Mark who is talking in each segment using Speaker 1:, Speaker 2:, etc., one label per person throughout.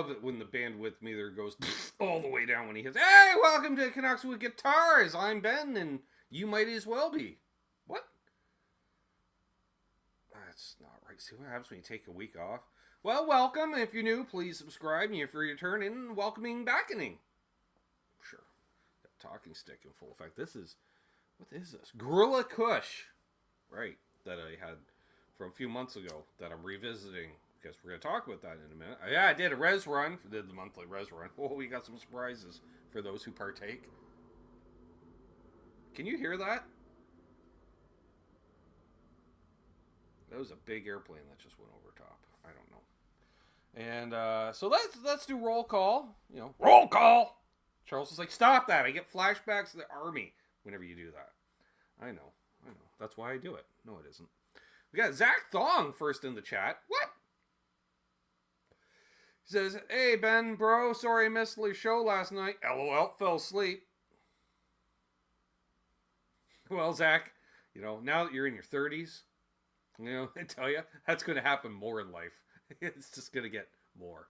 Speaker 1: love it when the bandwidth meter goes all the way down when he hits, hey, welcome to Canucks with Guitars. I'm Ben, and you might as well be. What? That's not right. See what happens when you take a week off? Well, welcome. If you're new, please subscribe. And if you're returning, welcoming backening. Sure. That talking stick in full effect. What is this? Gorilla Kush. Right. That I had from a few months ago that I'm revisiting. Because we're going to talk about that in a minute. Yeah, I did a res run. Did the monthly res run. Oh, we got some surprises for those who partake. Can you hear that? That was a big airplane that just went over top. I don't know. And so let's do roll call. You know, roll call. Charles is like, stop that. I get flashbacks to the army whenever you do that. I know. That's why I do it. No, it isn't. We got Zach Thong first in the chat. What? He says, hey, Ben, bro, sorry I missed the show last night. LOL, fell asleep. Well, Zach, you know, now that you're in your 30s, you know, I tell you, that's going to happen more in life. It's just going to get more.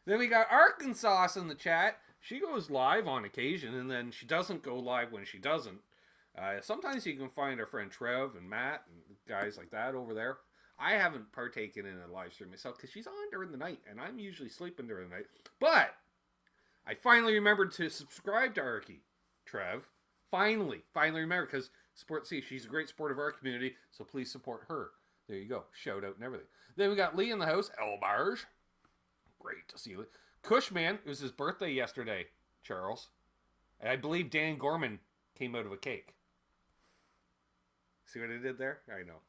Speaker 1: Then we got Arkansas in the chat. She goes live on occasion, and then she doesn't go live when she doesn't. Sometimes you can find our friend Trev and Matt and guys like that over there. I haven't partaken in a live stream myself because she's on during the night, and I'm usually sleeping during the night. But I finally remembered to subscribe to Arky, Trev. Finally remembered, because she's a great support of our community, so please support her. There you go. Shout out and everything. Then we got Lee in the house. Elbarge. Great to see you. Cushman, it was his birthday yesterday, Charles. And I believe Dan Gorman came out of a cake. See what I did there? I know.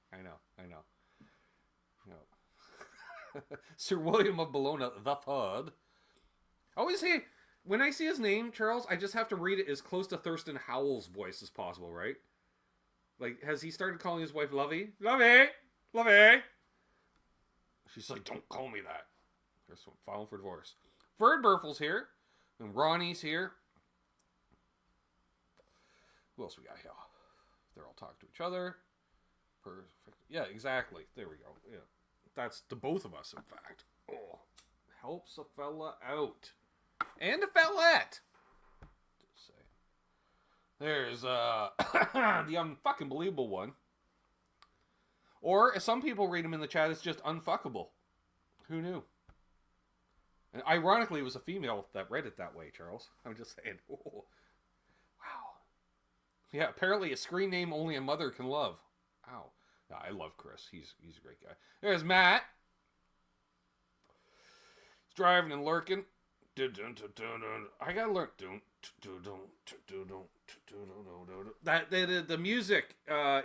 Speaker 1: Sir William of Bologna, the third. Always when I see his name, Charles, I just have to read it as close to Thurston Howell's voice as possible, right? Like, has he started calling his wife Lovey? Lovey! She's like, don't call me that. There's some filing for divorce. Ferd Burfle's here. And Ronnie's here. Who else we got here? They're all talking to each other. Perfect. Yeah, exactly. There we go. Yeah. That's to both of us, in fact. Oh, helps a fella out. And a fellette. Just say. There's the unfucking believable one. Or, as some people read them in the chat, it's just unfuckable. Who knew? And ironically, it was a female that read it that way, Charles. I'm just saying. Oh, wow. Yeah, apparently a screen name only a mother can love. Ow. No, I love Chris. He's a great guy. There's Matt. He's driving and lurking. I gotta learn. That the music,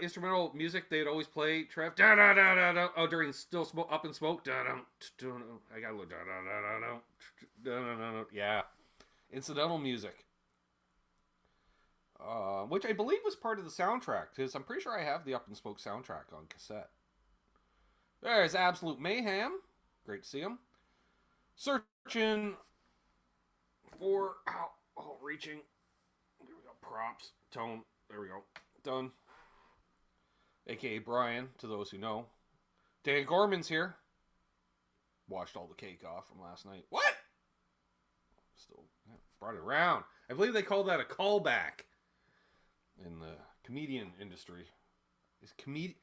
Speaker 1: instrumental music they'd always play. Trev. Oh, during Still Up in Smoke. I gotta learn. Yeah, incidental music. Which I believe was part of the soundtrack, because I'm pretty sure I have the Up in Smoke soundtrack on cassette. There's Absolute Mayhem. Great to see him. Searching for... reaching. Here we go. Props. Tone. There we go. Done. A.K.A. Brian, to those who know. Dan Gorman's here. Washed all the cake off from last night. What? Still brought it around. I believe they call that a callback in the comedian industry. Is comedic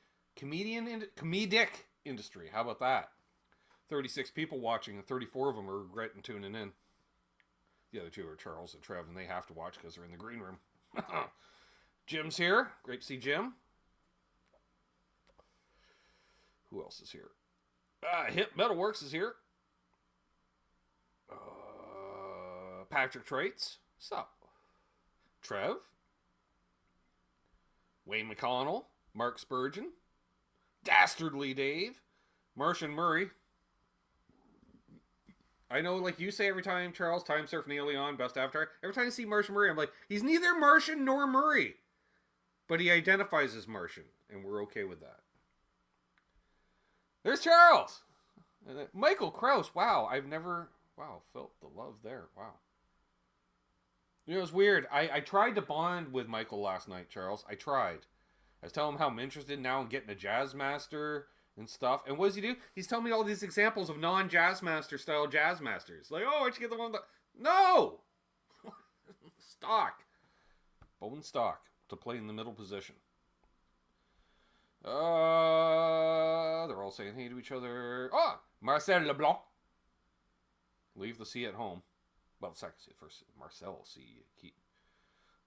Speaker 1: industry. How about that? 36 people watching, and 34 of them are regretting tuning in. The other two are Charles and Trev, and they have to watch because they're in the green room. Jim's here. Great to see Jim. Who else is here? Hip Metalworks is here. Patrick Traits. What's up? Trev. Wayne McConnell. Mark Spurgeon. Dastardly Dave. Martian Murray. I know, like you say every time, Charles, Time Surf Neil Leon, Best Avatar. Every time I see Martian Murray, I'm like, he's neither Martian nor Murray. But he identifies as Martian, and we're okay with that. There's Charles! Michael Krause. Wow, I've never... Wow, felt the love there. Wow. You know, it's weird. I tried to bond with Michael last night, Charles. I tried. I was telling him how I'm interested now in getting a Jazzmaster and stuff. And what does he do? He's telling me all these examples of non-jazz master style jazz masters. Like, oh, why'd you get the one that... No! Stock. Bone stock to play in the middle position. They're all saying hey to each other. Oh, Marcel Leblanc. Leave the C at home. Well, second C. First, Marcel C. Keep.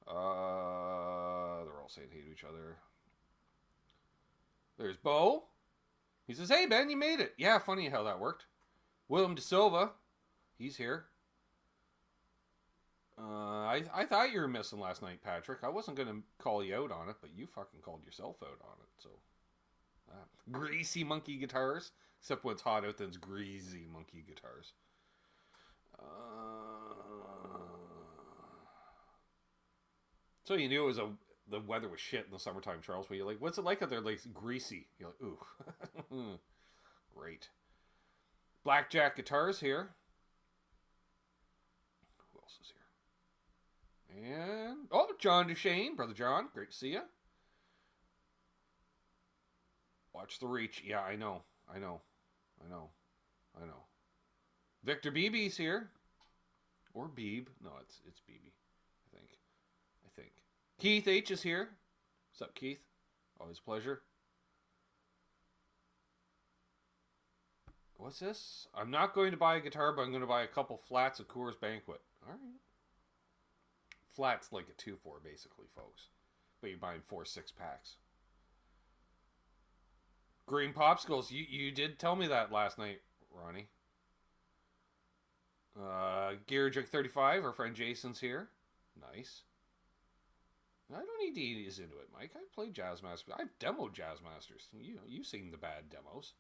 Speaker 1: They're all saying hey to each other. There's Bo. He says, hey, Ben, you made it. Yeah, funny how that worked. William De Silva. He's here. I thought you were missing last night, Patrick. I wasn't going to call you out on it, but you fucking called yourself out on it. So, greasy monkey guitars. Except when it's hot out, then it's greasy monkey guitars. So you knew it was the weather was shit in the summertime, Charles. But you're like, what's it like out there? Like greasy. You're like, ooh, great. Blackjack guitars here. Who else is here? And oh, John Duchesne, brother John, great to see you. Watch the reach. Yeah, I know. Victor Beebe's here, or Beeb. No, it's Beebe. I think. Keith H is here. What's up, Keith? Always a pleasure. What's this? I'm not going to buy a guitar, but I'm going to buy a couple flats of Coors Banquet. All right. Flats like a 2-4, basically, folks. But you're buying 4 6-packs. Green Popsicles. You did tell me that last night, Ronnie. Gearjig 35, our friend Jason's here. Nice. I don't need to ease into it, Mike. I've played Jazz Masters. I've demoed Jazz Masters. You've seen the bad demos.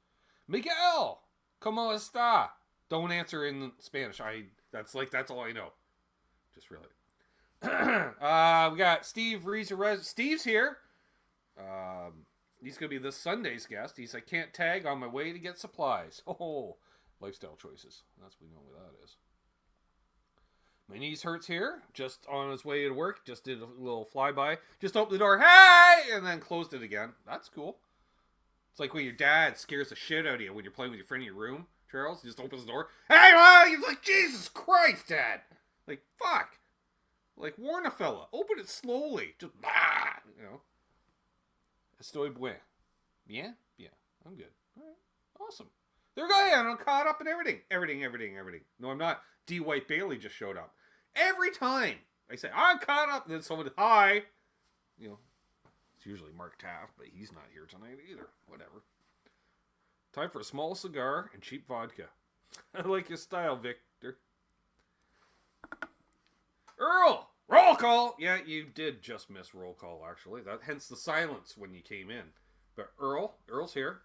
Speaker 1: Miguel! ¿Cómo está? Don't answer in Spanish. That's all I know. Just really. We got Steve Reeser. Steve's here. He's going to be this Sunday's guest. He's I can't tag on my way to get supplies. Oh, lifestyle choices. We know what that is. My knees hurts here. Just on his way to work. Just did a little flyby. Just opened the door. Hey! And then closed it again. That's cool. It's like when your dad scares the shit out of you when you're playing with your friend in your room, Charles. He just opens the door. Hey, Mom! He's like, Jesus Christ, Dad! Like, fuck. Like, warn a fella. Open it slowly. Just, you know. Estoy bien. Bien? Bien. I'm good. All right. Awesome. There we go. I'm caught up in everything. Everything. No, I'm not. D. White Bailey just showed up. Every time I say, I'm caught up, and then someone, hi. You know, it's usually Mark Taft, but he's not here tonight either. Whatever. Time for a small cigar and cheap vodka. I like your style, Victor. Earl! Roll call! Yeah, you did just miss roll call, actually. Hence the silence when you came in. But Earl's here.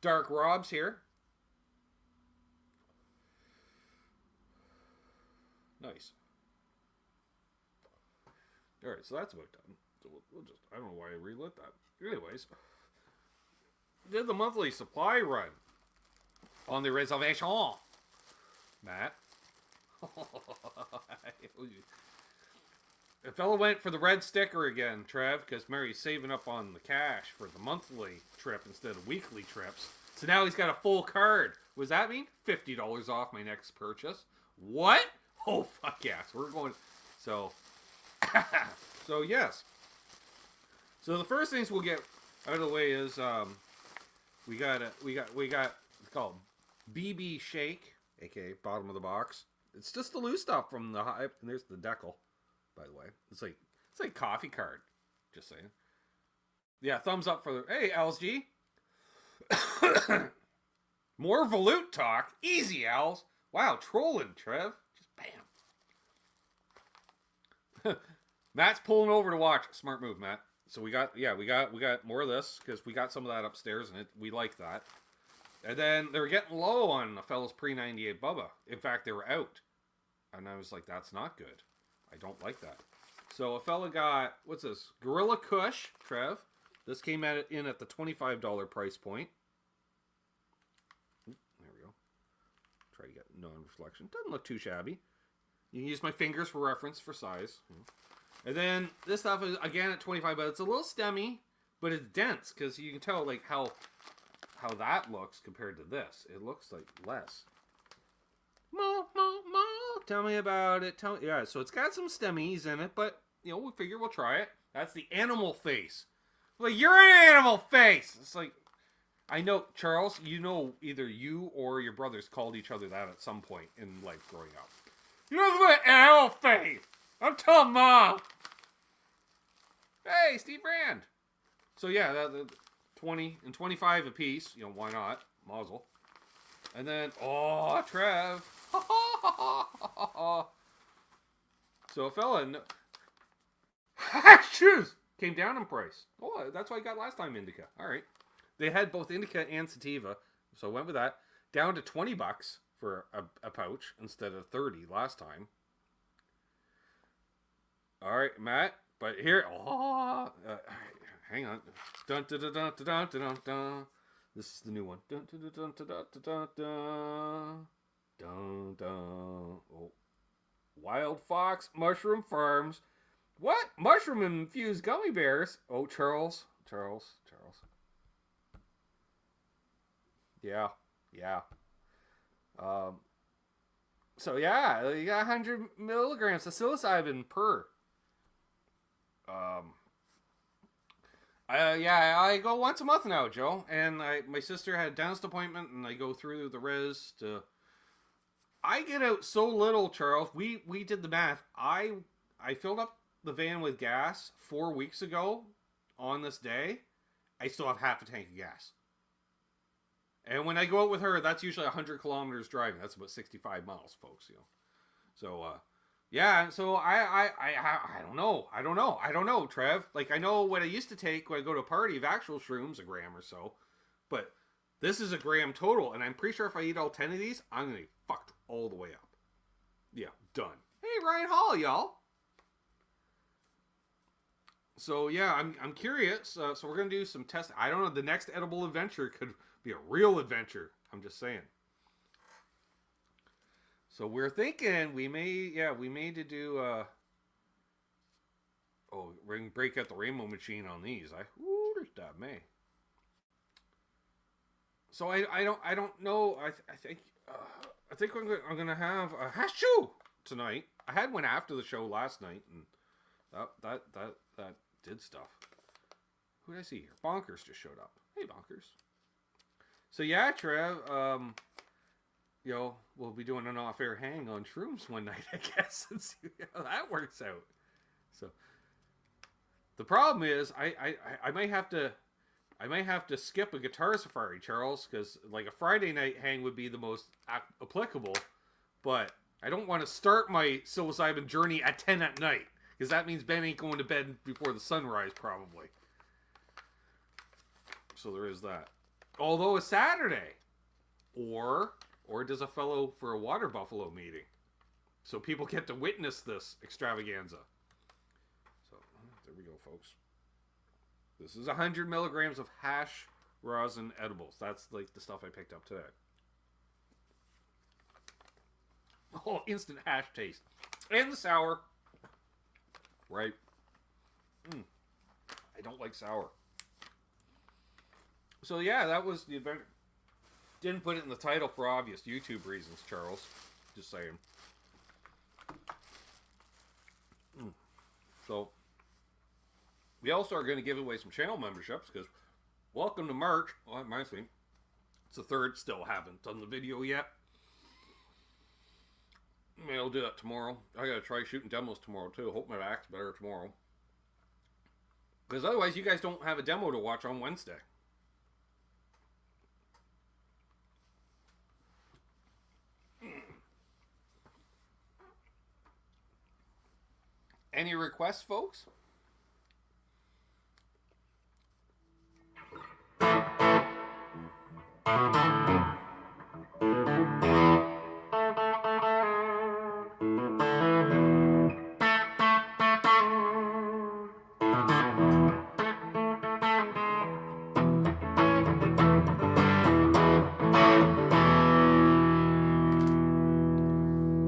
Speaker 1: Dark Rob's here. Nice. Alright, so that's about done. So we'll just, I don't know why I relit that. Anyways, did the monthly supply run on the reservation. Matt. The fella went for the red sticker again, Trev, because Mary's saving up on the cash for the monthly trip instead of weekly trips. So now he's got a full card. What does that mean? $50 off my next purchase. What? Oh, fuck yes. We're going... So... So, yes. So, the first things we'll get out of the way is, we got it's called BB Shake, aka bottom of the box. It's just the loose stuff from the hype, and there's the decal, by the way. It's like coffee card, just saying. Yeah, thumbs up for the, hey, LSG. More Volute talk. Easy, Als. Wow, trolling, Trev. Just bam. Matt's pulling over to watch. Smart move, Matt. So we got more of this because we got some of that upstairs and we like that. And then they were getting low on a fella's pre-98 Bubba. In fact, they were out. And I was like, that's not good. I don't like that. So a fella got, what's this? Gorilla Kush, Trev. This came in at the $25 price point. There we go. Try to get non-reflection. Doesn't look too shabby. You can use my fingers for reference for size. And then this stuff is again at $25, but it's a little stemmy, but it's dense because you can tell like how how that looks compared to this. It looks like less. Mo, mo, mo. Tell me about it. Yeah, so it's got some stemmies in it, but, you know, we figure we'll try it. That's the animal face. Like, you're an animal face! It's like, I know, Charles, you know either you or your brothers called each other that at some point in life growing up. You're an animal face! I'm telling Mom! Hey, Steve Brand! So yeah, the 20 and 25 a piece. You know, why not? Mazel. And then, oh, Trev. So a fella shoes came down in price. Oh, that's what I got last time, Indica. All right. They had both Indica and Sativa, so I went with that. Down to $20 for a pouch instead of 30 last time. All right, Matt. But here, hang on. Dun, dun, dun, dun, dun, dun, dun. This is the new one. Dun, dun, dun, dun, dun, dun, dun, dun, dun. Oh. Wild Fox Mushroom Farms. What? Mushroom infused gummy bears? Oh, Charles. Yeah. So yeah, you got 100 milligrams of psilocybin per. I go once a month now, Joe, and my sister had a dentist appointment, and I go through the res to. I get out so little, Charles. We did the math. I filled up the van with gas 4 weeks ago on this day. I still have half a tank of gas. And when I go out with her, that's usually 100 kilometers driving. That's about 65 miles, folks, you know. So, yeah, so I don't know, Trev. Like, I know what I used to take when I go to a party of actual shrooms, a gram or so. But this is a gram total, and I'm pretty sure if I eat all 10 of these, I'm going to be fucked all the way up. Yeah, done. Hey, Ryan Hall, y'all. So, yeah, I'm curious. So we're going to do some tests. I don't know, the next edible adventure could be a real adventure. I'm just saying. So we're thinking we may to do we're gonna break out the rainbow machine on these. There's that May. So I don't know. I think I'm gonna have a hash shoe tonight. I had one after the show last night, and that did stuff. Who did I see here? Bonkers just showed up. Hey, Bonkers. So yeah, Trev, we'll be doing an off-air hang on shrooms one night, I guess, and see how that works out. So the problem is, I might have to skip a guitar safari, Charles, because like a Friday night hang would be the most applicable, but I don't want to start my psilocybin journey at 10 at night, because that means Ben ain't going to bed before the sunrise, probably. So there is that. Although a Saturday, or does a fellow for a water buffalo meeting, so people get to witness this extravaganza. So there we go, folks. This is 100 milligrams of hash rosin edibles. That's like the stuff I picked up today. Oh, instant hash taste, and the sour. Right. I don't like sour. So yeah, that was the adventure. Didn't put it in the title for obvious YouTube reasons, Charles. Just saying. So, we also are going to give away some channel memberships, because welcome to March. Well, that reminds me. It's the 3rd. Still haven't done the video yet. Maybe I'll do that tomorrow. I got to try shooting demos tomorrow, too. Hope my back's better tomorrow. Because otherwise, you guys don't have a demo to watch on Wednesday. Any requests, folks?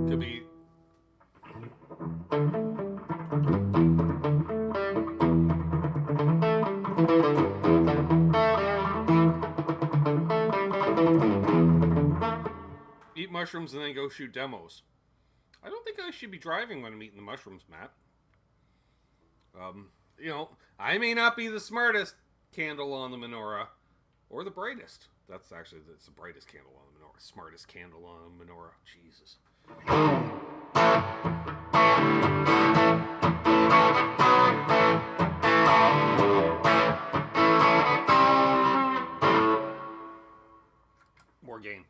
Speaker 1: Could be. mushrooms and then go shoot demos. I don't think I should be driving when I'm eating the mushrooms, Matt. You know, I may not be the smartest candle on the menorah, or the brightest. That's the brightest candle on the menorah. Smartest candle on the menorah. Jesus. More gain.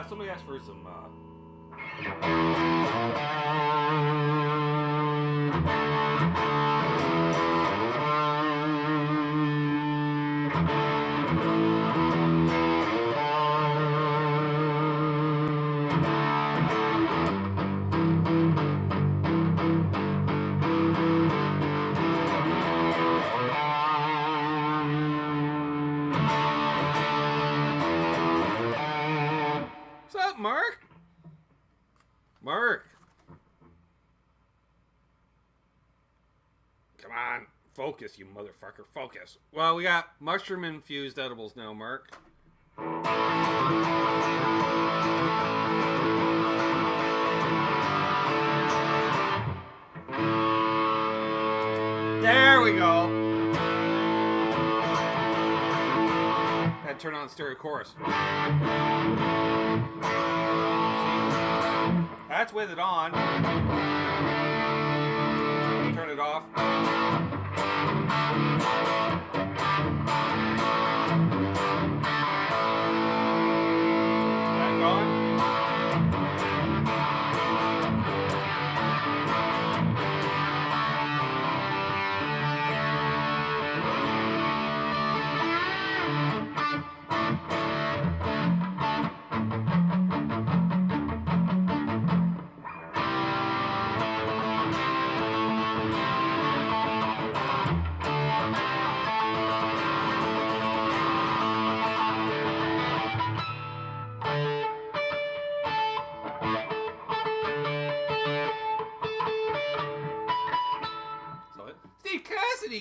Speaker 1: Somebody asked for some Mark? Mark. Come on. Focus, you motherfucker. Focus. Well, we got mushroom-infused edibles now, Mark. There we go. Had to turn on stereo chorus. That's with it on. Turn it off. Back on.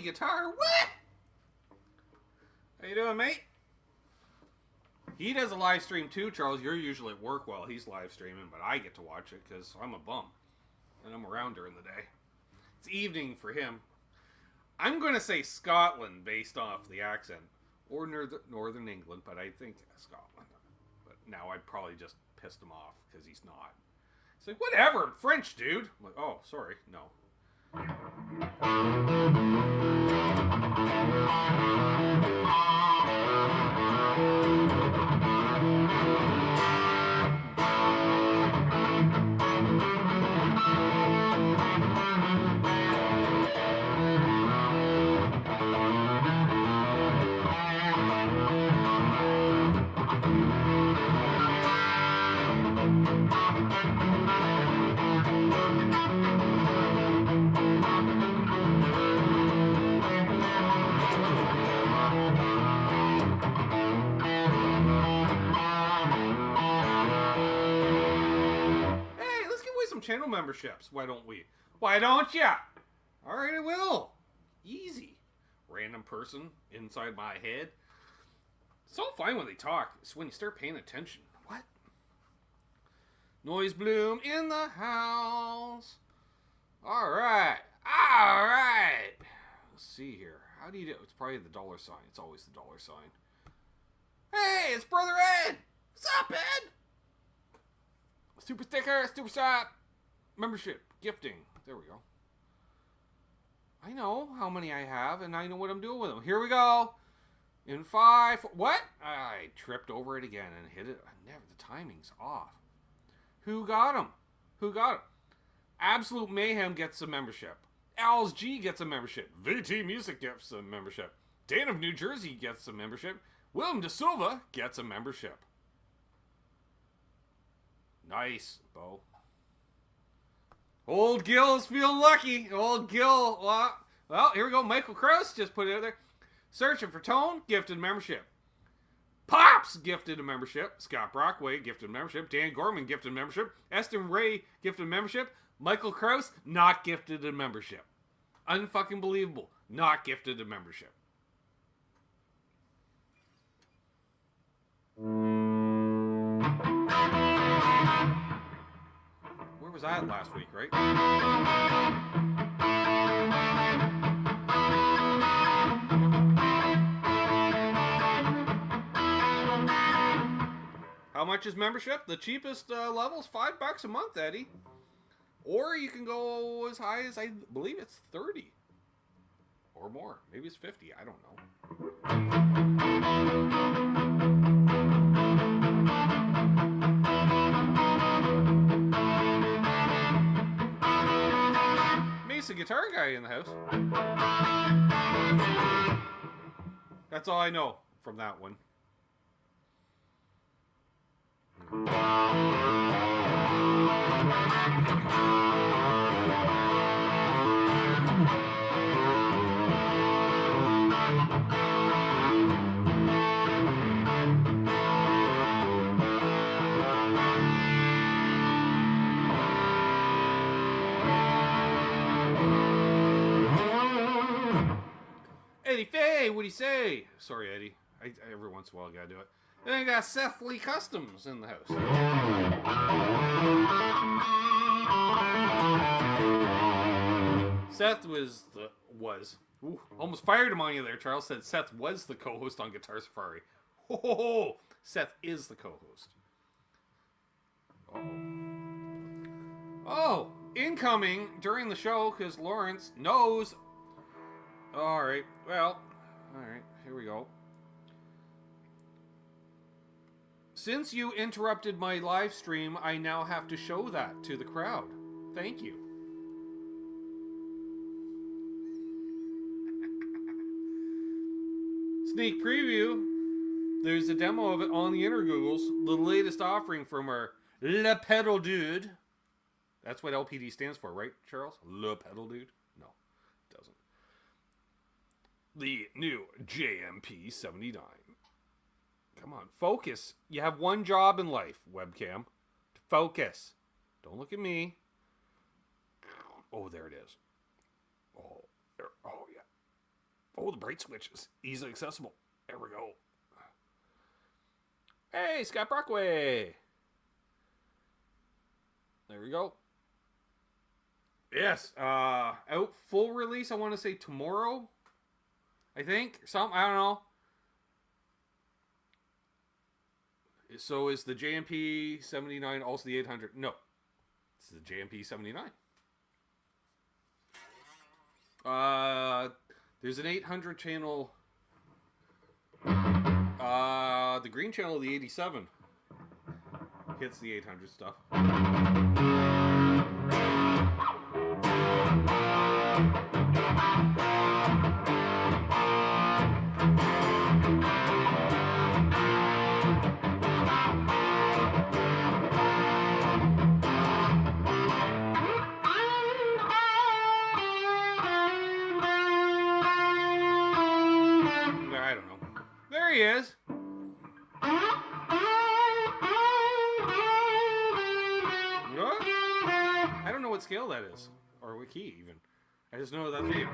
Speaker 1: Guitar, what? How you doing, mate? He does a live stream too, Charles. You're usually at work while he's live streaming, but I get to watch it because I'm a bum and I'm around during the day. It's evening for him. I'm going to say Scotland based off the accent, or Northern England, but I think Scotland. But now I probably just pissed him off because he's not. It's like, whatever, French, dude. I'm like, oh, sorry, no. Channel memberships. Why don't we? Why don't ya? Alright, I will. Easy. Random person inside my head. It's all fine when they talk. It's when you start paying attention. What? Noise bloom in the house. Alright. Alright. Let's see here. How do you do it? It's probably the dollar sign. It's always the dollar sign. Hey, it's Brother Ed. What's up, Ed? Super sticker, super shop. Membership, gifting. There we go. I know how many I have, and I know what I'm doing with them. Here we go. In 5, 4, what? I tripped over it again and hit it. The timing's off. Who got them? Who got them? Absolute Mayhem gets a membership. Al's G gets a membership. VT Music gets a membership. Dan of New Jersey gets a membership. William De Silva gets a membership. Nice, Bo. Old Gil's feeling lucky. Old Gil. Well, here we go. Michael Krause just put it out there. Searching for Tone, gifted membership. Pops gifted a membership. Scott Brockway gifted a membership. Dan Gorman gifted a membership. Eston Ray gifted a membership. Michael Krause not gifted a membership. Unfucking believable. Not gifted a membership. Where was I last week, right? How much is membership? The cheapest level's $5 a month, Eddie. Or you can go as high as, I believe it's 30. Or more. Maybe it's 50. I don't know. Mesa guitar guy in the house. That's all I know from that one. Eddie Faye, what'd he say? Sorry, Eddie. I every once in a while I gotta do it. And then I got Seth Lee Customs in the house. Seth almost fired him on you there, Charles. Said Seth was the co-host on Guitar Safari. Ho! Seth is the co-host. Oh, incoming during the show because Lawrence knows. Alright, well, alright, here we go. Since you interrupted my live stream, I now have to show that to the crowd. Thank you. Sneak preview. There's a demo of it on the Inner Googles. The latest offering from our Le Pedal Dude. That's what LPD stands for, right, Charles? Le Pedal Dude? No, it doesn't. The new JMP 79. Come on, focus. You have one job in life, webcam. Focus. Don't look at me. Oh, there it is. Oh, there. Oh, yeah. Oh, the bright switch is easily accessible. There we go. Hey, Scott Brockway. There we go. Yes. Out full release, I want to say tomorrow. I think. I don't know. So is the JMP 79 also the 800? No. It's the JMP 79. There's an 800 channel. The green channel, the 87, hits the 800 stuff. There he is. What? I don't know what scale that is. Or what key, even. I just know that's him.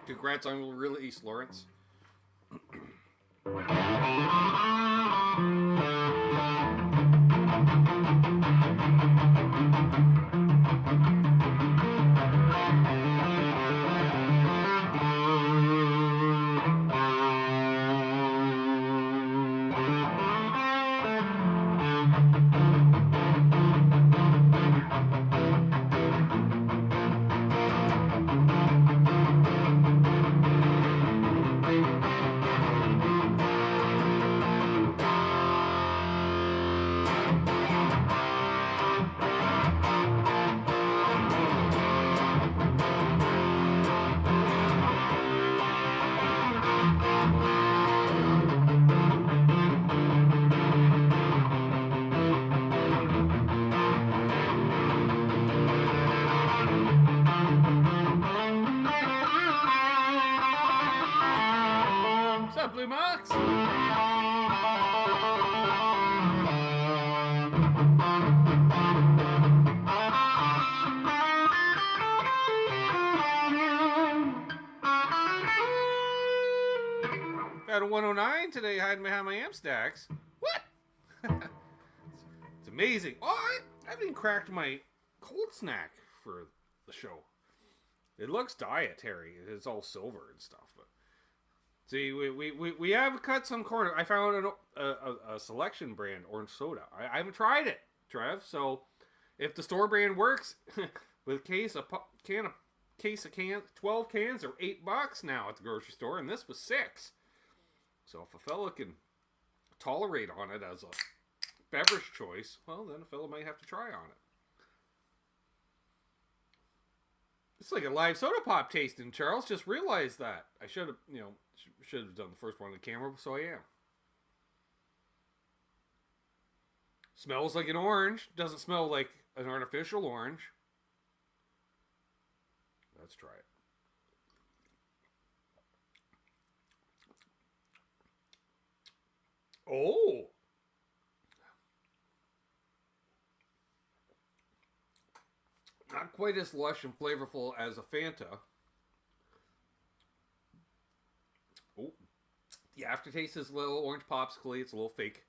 Speaker 1: Congrats on the release, Lawrence. Lovely Mox. At a 109 today, hiding behind my amp stacks. What? It's amazing. Oh, I haven't even cracked my cold snack for the show. It looks dietary. It's all silver and stuff. But see, we have cut some corner. I found a selection brand orange soda. I haven't tried it, Trev. So if the store brand works, with a case of 12 cans are $8 now at the grocery store, and this was $6. So if a fella can tolerate on it as a beverage choice, well, then a fella might have to try on it. It's like a live soda pop tasting, Charles. Just realized that. I should have, should have done the first one on the camera, so I am. Smells like an orange. Doesn't smell like an artificial orange. Let's try it. Oh! Not quite as lush and flavorful as a Fanta. Oh. The aftertaste is a little orange popsicle. It's a little fake.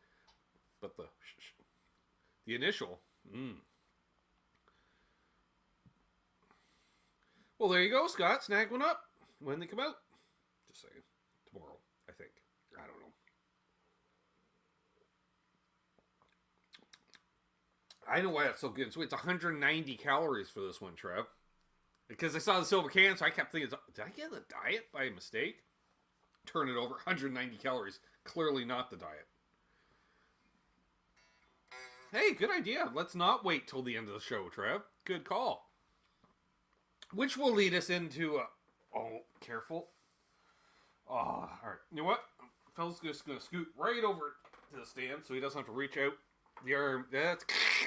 Speaker 1: But the initial. Well, there you go, Scott. Snag one up when they come out. Just saying. Tomorrow, I think. I don't know. I know why it's so good. So it's 190 calories for this one, Trev. Because I saw the silver can, so I kept thinking, did I get the diet by mistake? Turn it over, 190 calories. Clearly not the diet. Hey, good idea. Let's not wait till the end of the show, Trev. Good call. Which will lead us into... oh, careful. Oh, all right. You know what? Fella's just going to scoot right over to the stand so he doesn't have to reach out the arm.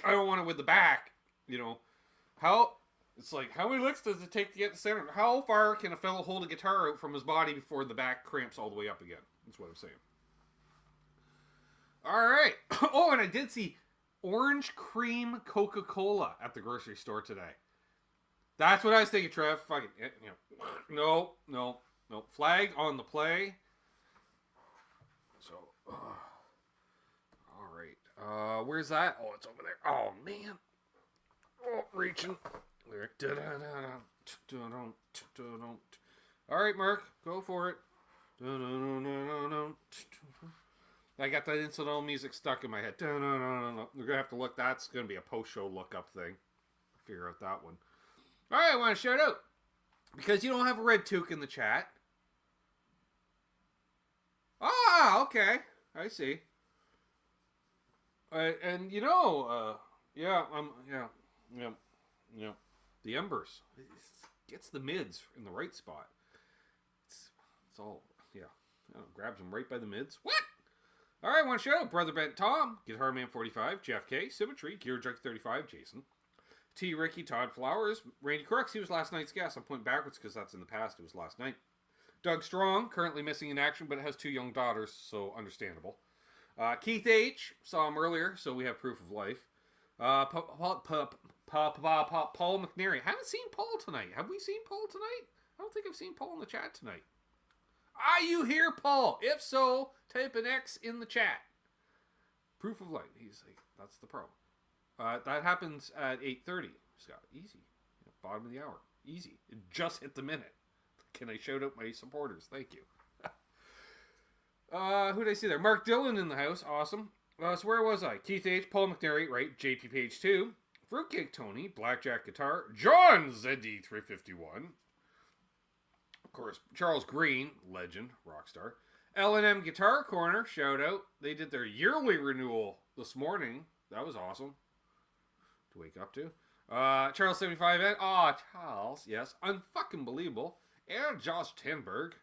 Speaker 1: I don't want it with the back. It's like, how many licks does it take to get the center? How far can a fella hold a guitar out from his body before the back cramps all the way up again? That's what I'm saying. All right. Oh, and I did see orange cream Coca-Cola at the grocery store today. That's what I was thinking, Trev. Fucking, no. Flag on the play. So, all right. Where's that? Oh, it's over there. Oh, man. Oh, reaching. All right, Mark. Go for it. I got that incidental music stuck in my head. We're going to have to look. That's going to be a post-show look-up thing. Figure out that one. All right, I want to shout out. Because you don't have a red toque in the chat. Ah, okay. I see. And yeah. The embers. It gets the mids in the right spot. It's all, grabs them right by the mids. What? All right, one show. Brother Bent Tom, Guitar Man 45, Jeff K, Symmetry, Gear Junkie 35, Jason, T. Ricky, Todd Flowers, Randy Crooks, he was last night's guest. I'm pointing backwards because that's in the past. It was last night. Doug Strong, currently missing in action, but has 2 young daughters, so understandable. Keith H, saw him earlier, so we have proof of life. Paul McNary. Haven't seen Paul tonight. Have we seen Paul tonight? I don't think I've seen Paul in the chat tonight. Are you here, Paul? If so, type an X in the chat. Proof of life. He's like, that's the problem. That happens at 8:30, Scott. Easy. Bottom of the hour. Easy. It just hit the minute. Can I shout out my supporters? Thank you. Who did I see there? Mark Dillon in the house. Awesome. So where was I? Keith H, Paul McNary, right? JP Page 2. Fruitcake Tony, Blackjack Guitar. John ZD351. Of course, Charles Green, legend, rock star. L&M Guitar Corner, shout out. They did their yearly renewal this morning. That was awesome to wake up to. Charles 75 and Charles, yes, unfucking believable. And Josh Tenberg.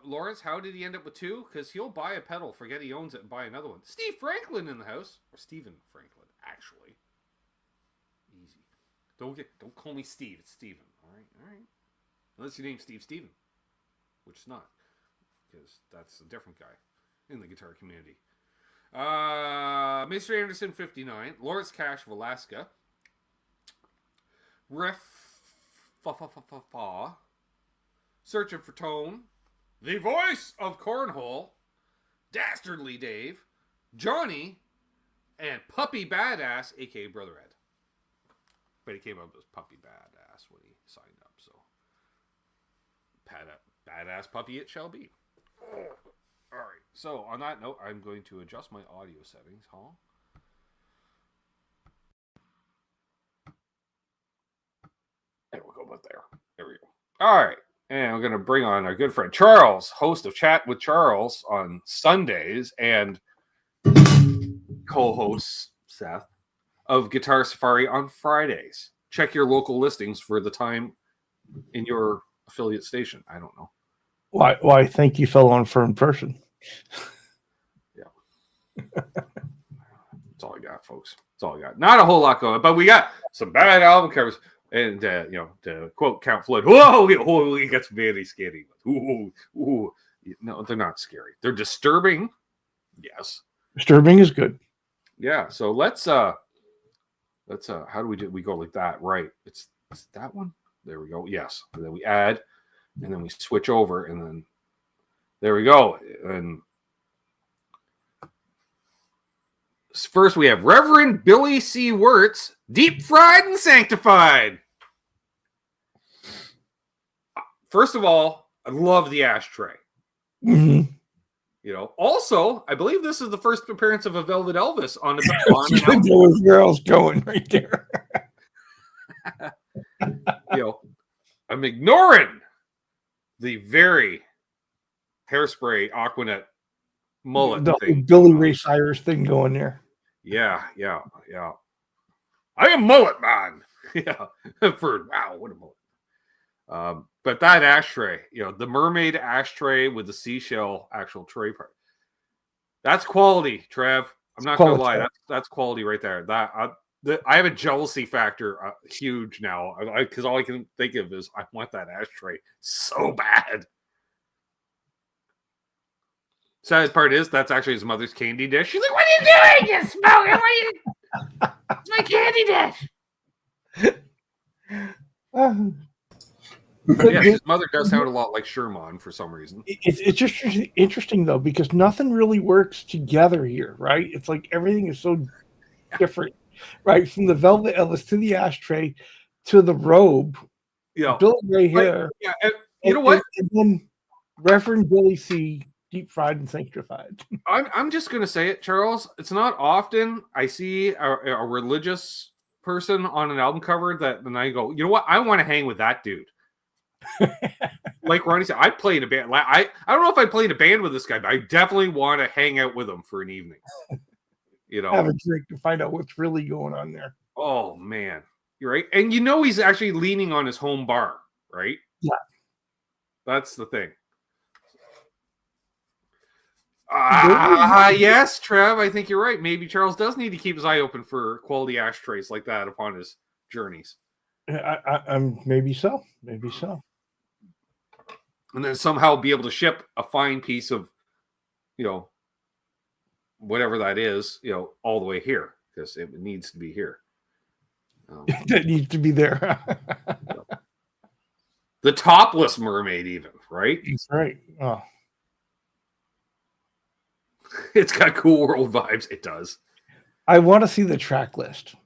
Speaker 1: Lawrence, how did he end up with 2? Because he'll buy a pedal, forget he owns it, and buy another one. Steve Franklin in the house, or Stephen Franklin, actually. Easy. Don't call me Steve. It's Steven. All right. Unless you name Steve Steven, which is not, because that's a different guy in the guitar community. Mr. Anderson, 59. Lawrence Cash of Alaska. Riff. Searching for Tone. The Voice of Cornhole. Dastardly Dave. Johnny. And Puppy Badass, a.k.a. Brother Ed. But he came up as Puppy Badass when he signed up, so. Badass puppy it shall be. All right. So on that note, I'm going to adjust my audio settings, huh? And we'll go about there. There we go. All right. And we're going to bring on our good friend Charles, host of Chat with Charles on Sundays, and co-host Seth of Guitar Safari on Fridays. Check your local listings for the time in your affiliate station. I don't know.
Speaker 2: Why? Thank you fell on firm person.
Speaker 1: Yeah. That's all I got, folks. That's all I got. Not a whole lot going, but we got some bad album covers. And, to quote Count Floyd, whoa, it gets very scary. Ooh. No, they're not scary. They're disturbing. Yes.
Speaker 2: Disturbing is good.
Speaker 1: Yeah. So let's how do we do? We go like that, right? It's that one. There we go. Yes. And then we add, and then we switch over, and then there we go. And first we have Reverend Billy C. Wirtz, Deep Fried and Sanctified. First of all, I love the ashtray.
Speaker 2: Mm-hmm.
Speaker 1: Also, I believe this is the first appearance of a Velvet Elvis on an
Speaker 2: Those girls going right there.
Speaker 1: I'm ignoring the very Hairspray Aquanet mullet thing.
Speaker 2: Billy Ray Cyrus thing going there.
Speaker 1: Yeah. I am mullet man. Yeah. Wow, what a mullet. But that ashtray, the mermaid ashtray with the seashell actual tray part. That's quality, Trev. I'm not going to lie. That's quality right there. I have a jealousy factor huge now because all I can think of is I want that ashtray so bad. Sad part is that's actually his mother's candy dish. She's like, "What are you doing? You smoking? What are you? It's my candy dish." Yeah, his mother does sound a lot like Sherman for some reason.
Speaker 2: It's just interesting though because nothing really works together here, right? It's like everything is so different, right? From the Velvet Elvis to the ashtray to the robe, Billy Ray hair.
Speaker 1: Yeah, you know what?
Speaker 2: And then Reverend Billy C. Deep Fried and Sanctified.
Speaker 1: I'm just gonna say it, Charles. It's not often I see a religious person on an album cover that then I go, you know what? I want to hang with that dude. Like Ronnie said, I played a band. I don't know if I played a band with this guy, but I definitely want to hang out with him for an evening.
Speaker 2: Have a drink to find out what's really going on there.
Speaker 1: Oh man, you're right. And he's actually leaning on his home bar, right?
Speaker 2: Yeah,
Speaker 1: that's the thing. Yes, Trev, I think you're right. Maybe Charles does need to keep his eye open for quality ashtrays like that upon his journeys.
Speaker 2: I'm maybe so.
Speaker 1: And then somehow be able to ship a fine piece of, whatever that is, all the way here because it needs to be here.
Speaker 2: That needs to be there.
Speaker 1: The topless mermaid, even, right?
Speaker 2: That's right. Oh.
Speaker 1: It's got Cool World vibes. It does.
Speaker 2: I want to see the track list.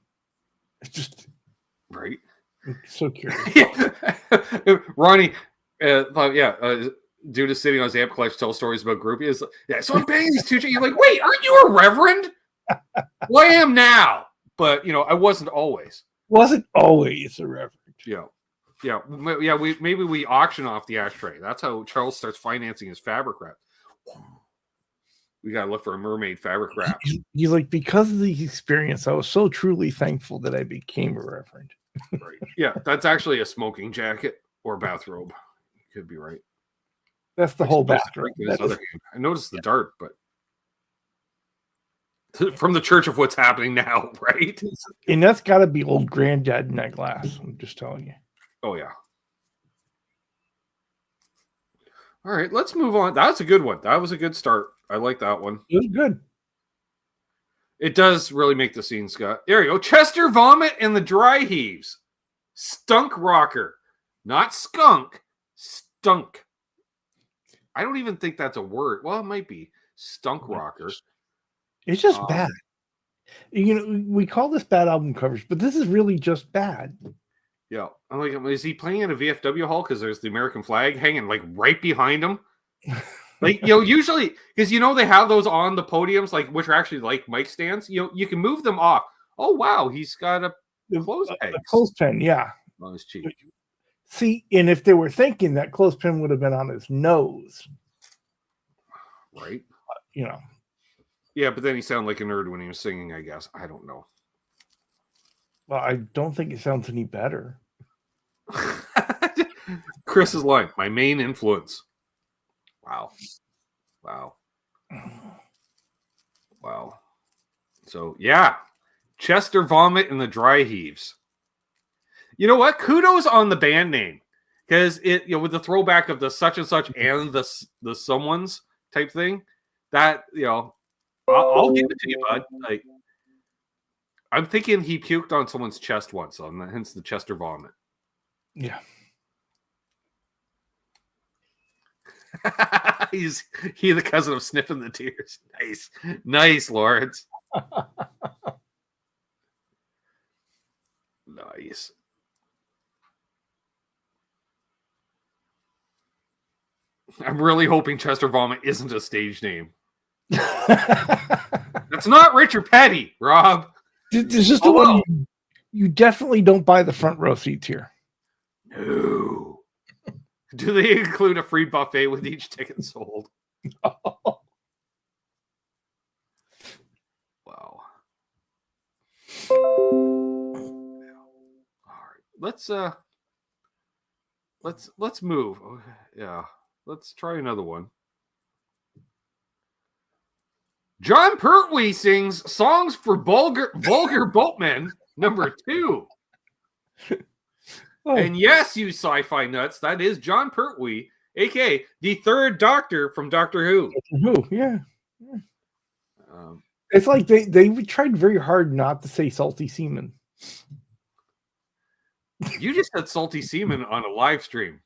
Speaker 2: It's just
Speaker 1: right.
Speaker 2: I'm so curious.
Speaker 1: Ronnie, dude is sitting on his amp collection, tell stories about groupies. Yeah, so I'm banging these two. You're like, wait, aren't you a reverend? Well, I am now, but I wasn't always.
Speaker 2: Wasn't always a reverend.
Speaker 1: Yeah. Maybe we auction off the ashtray. That's how Charles starts financing his fabric wrap. We gotta look for a mermaid fabric wrap.
Speaker 2: He's like, because of the experience, I was so truly thankful that I became a reverend.
Speaker 1: Right. Yeah, that's actually a smoking jacket or bathrobe. You could be right.
Speaker 2: That's the whole bathrobe.
Speaker 1: I noticed the dart, but from the Church of What's Happening Now, right?
Speaker 2: And that's got to be old granddad in that glass. I'm just telling you.
Speaker 1: Oh yeah. All right, let's move on. That's a good one. That was a good start. I like that one.
Speaker 2: It was good.
Speaker 1: It does really make the scene, Scott. There you go. Chester Vomit and the Dry Heaves. Stunk Rocker. Not skunk. Stunk. I don't even think that's a word. Well, it might be. Stunk Rocker.
Speaker 2: It's just bad. You know, we call this bad album covers, but this is really just bad.
Speaker 1: Yeah. I'm like, is he playing in a VFW hall? Because there's the American flag hanging like right behind him. Like, you know, usually, because, you know, they have those on the podiums, like, which are actually like mic stands. You know, you can move them off. Oh, wow. He's got a clothespin.
Speaker 2: A clothespin, yeah.
Speaker 1: On his cheek.
Speaker 2: See, and if they were thinking that clothespin would have been on his nose.
Speaker 1: Right.
Speaker 2: You know.
Speaker 1: Yeah, but then he sounded like a nerd when he was singing, I guess. I don't know.
Speaker 2: Well, I don't think it sounds any better.
Speaker 1: Chris's line, my main influence. Wow. So, yeah. Chester Vomit and the Dry Heaves. You know what? Kudos on the band name. Because it, you know, with the throwback of the such and such and the someone's type thing, that, you know, I'll give it to you, bud. Like, I'm thinking he puked on someone's chest once, so hence the Chester Vomit.
Speaker 2: Yeah.
Speaker 1: He's the cousin of sniffing the tears. Nice, Lawrence. Nice. I'm really hoping Chester Vomit isn't a stage name. That's not Richard Petty, Rob.
Speaker 2: This is the one you definitely don't buy the front row seats here.
Speaker 1: No. Do they include a free buffet with each ticket sold?
Speaker 2: No.
Speaker 1: Wow. All right. Let's move. Yeah. Let's try another one. John Pertwee sings Songs for Vulgar Boatmen, number 2. Oh. And yes, you sci-fi nuts, that is John Pertwee, a.k.a. the third Doctor from Doctor Who.
Speaker 2: Yeah. It's like they tried very hard not to say salty semen.
Speaker 1: You just said salty semen on a live stream.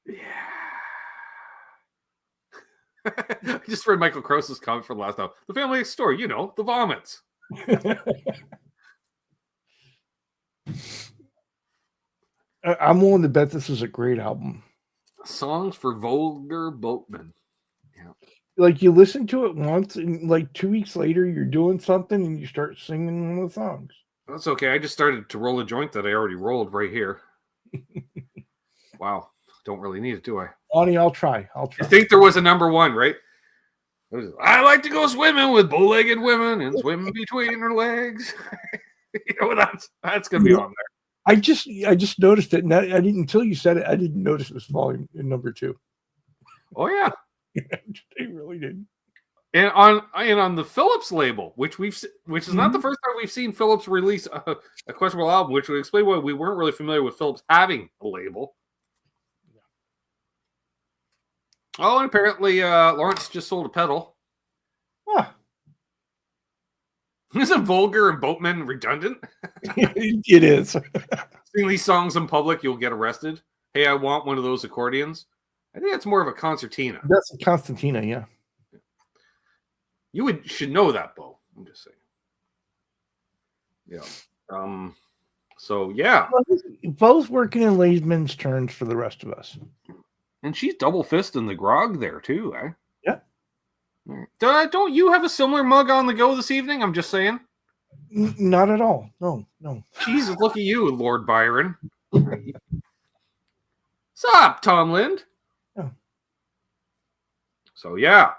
Speaker 1: Yeah. I just read Michael Cross's comment from last time. The family next door, you know, the vomits.
Speaker 2: I'm willing to bet this is a great album.
Speaker 1: Songs for Vulgar Boatmen. Yeah.
Speaker 2: Like, you listen to it once, and like 2 weeks later, you're doing something, and you start singing one of the songs.
Speaker 1: That's okay. I just started to roll a joint that I already rolled right here. Wow. Don't really need it, do I?
Speaker 2: Lonnie, I'll try.
Speaker 1: I think there was a number 1, right? I like to go swimming with bow-legged women and swim between her legs. You know, that's going to be on there.
Speaker 2: I just noticed it, and I didn't, until you said it, I didn't notice it was volume in number 2.
Speaker 1: Oh, yeah.
Speaker 2: They really did.
Speaker 1: And on the Philips label, which is not the first time we've seen Philips release a questionable album, which would explain why we weren't really familiar with Philips having a label. Oh, and apparently Lawrence just sold a pedal.
Speaker 2: Huh.
Speaker 1: Isn't Vulgar and Boatmen redundant?
Speaker 2: It is.
Speaker 1: Sing these songs in public, you'll get arrested. Hey, I want one of those accordions. I think that's more of a concertina.
Speaker 2: That's a concertina, yeah.
Speaker 1: You should know that, Bo. I'm just saying. Yeah. So, yeah.
Speaker 2: Bo's working in layman's terms for the rest of us.
Speaker 1: And she's double fisting the grog there, too, eh?
Speaker 2: Yeah.
Speaker 1: Don't you have a similar mug on the go this evening? I'm just saying.
Speaker 2: Not at all. No.
Speaker 1: Jesus, look at you, Lord Byron. What's up, Tom Lind?
Speaker 2: Yeah.
Speaker 1: So, yeah.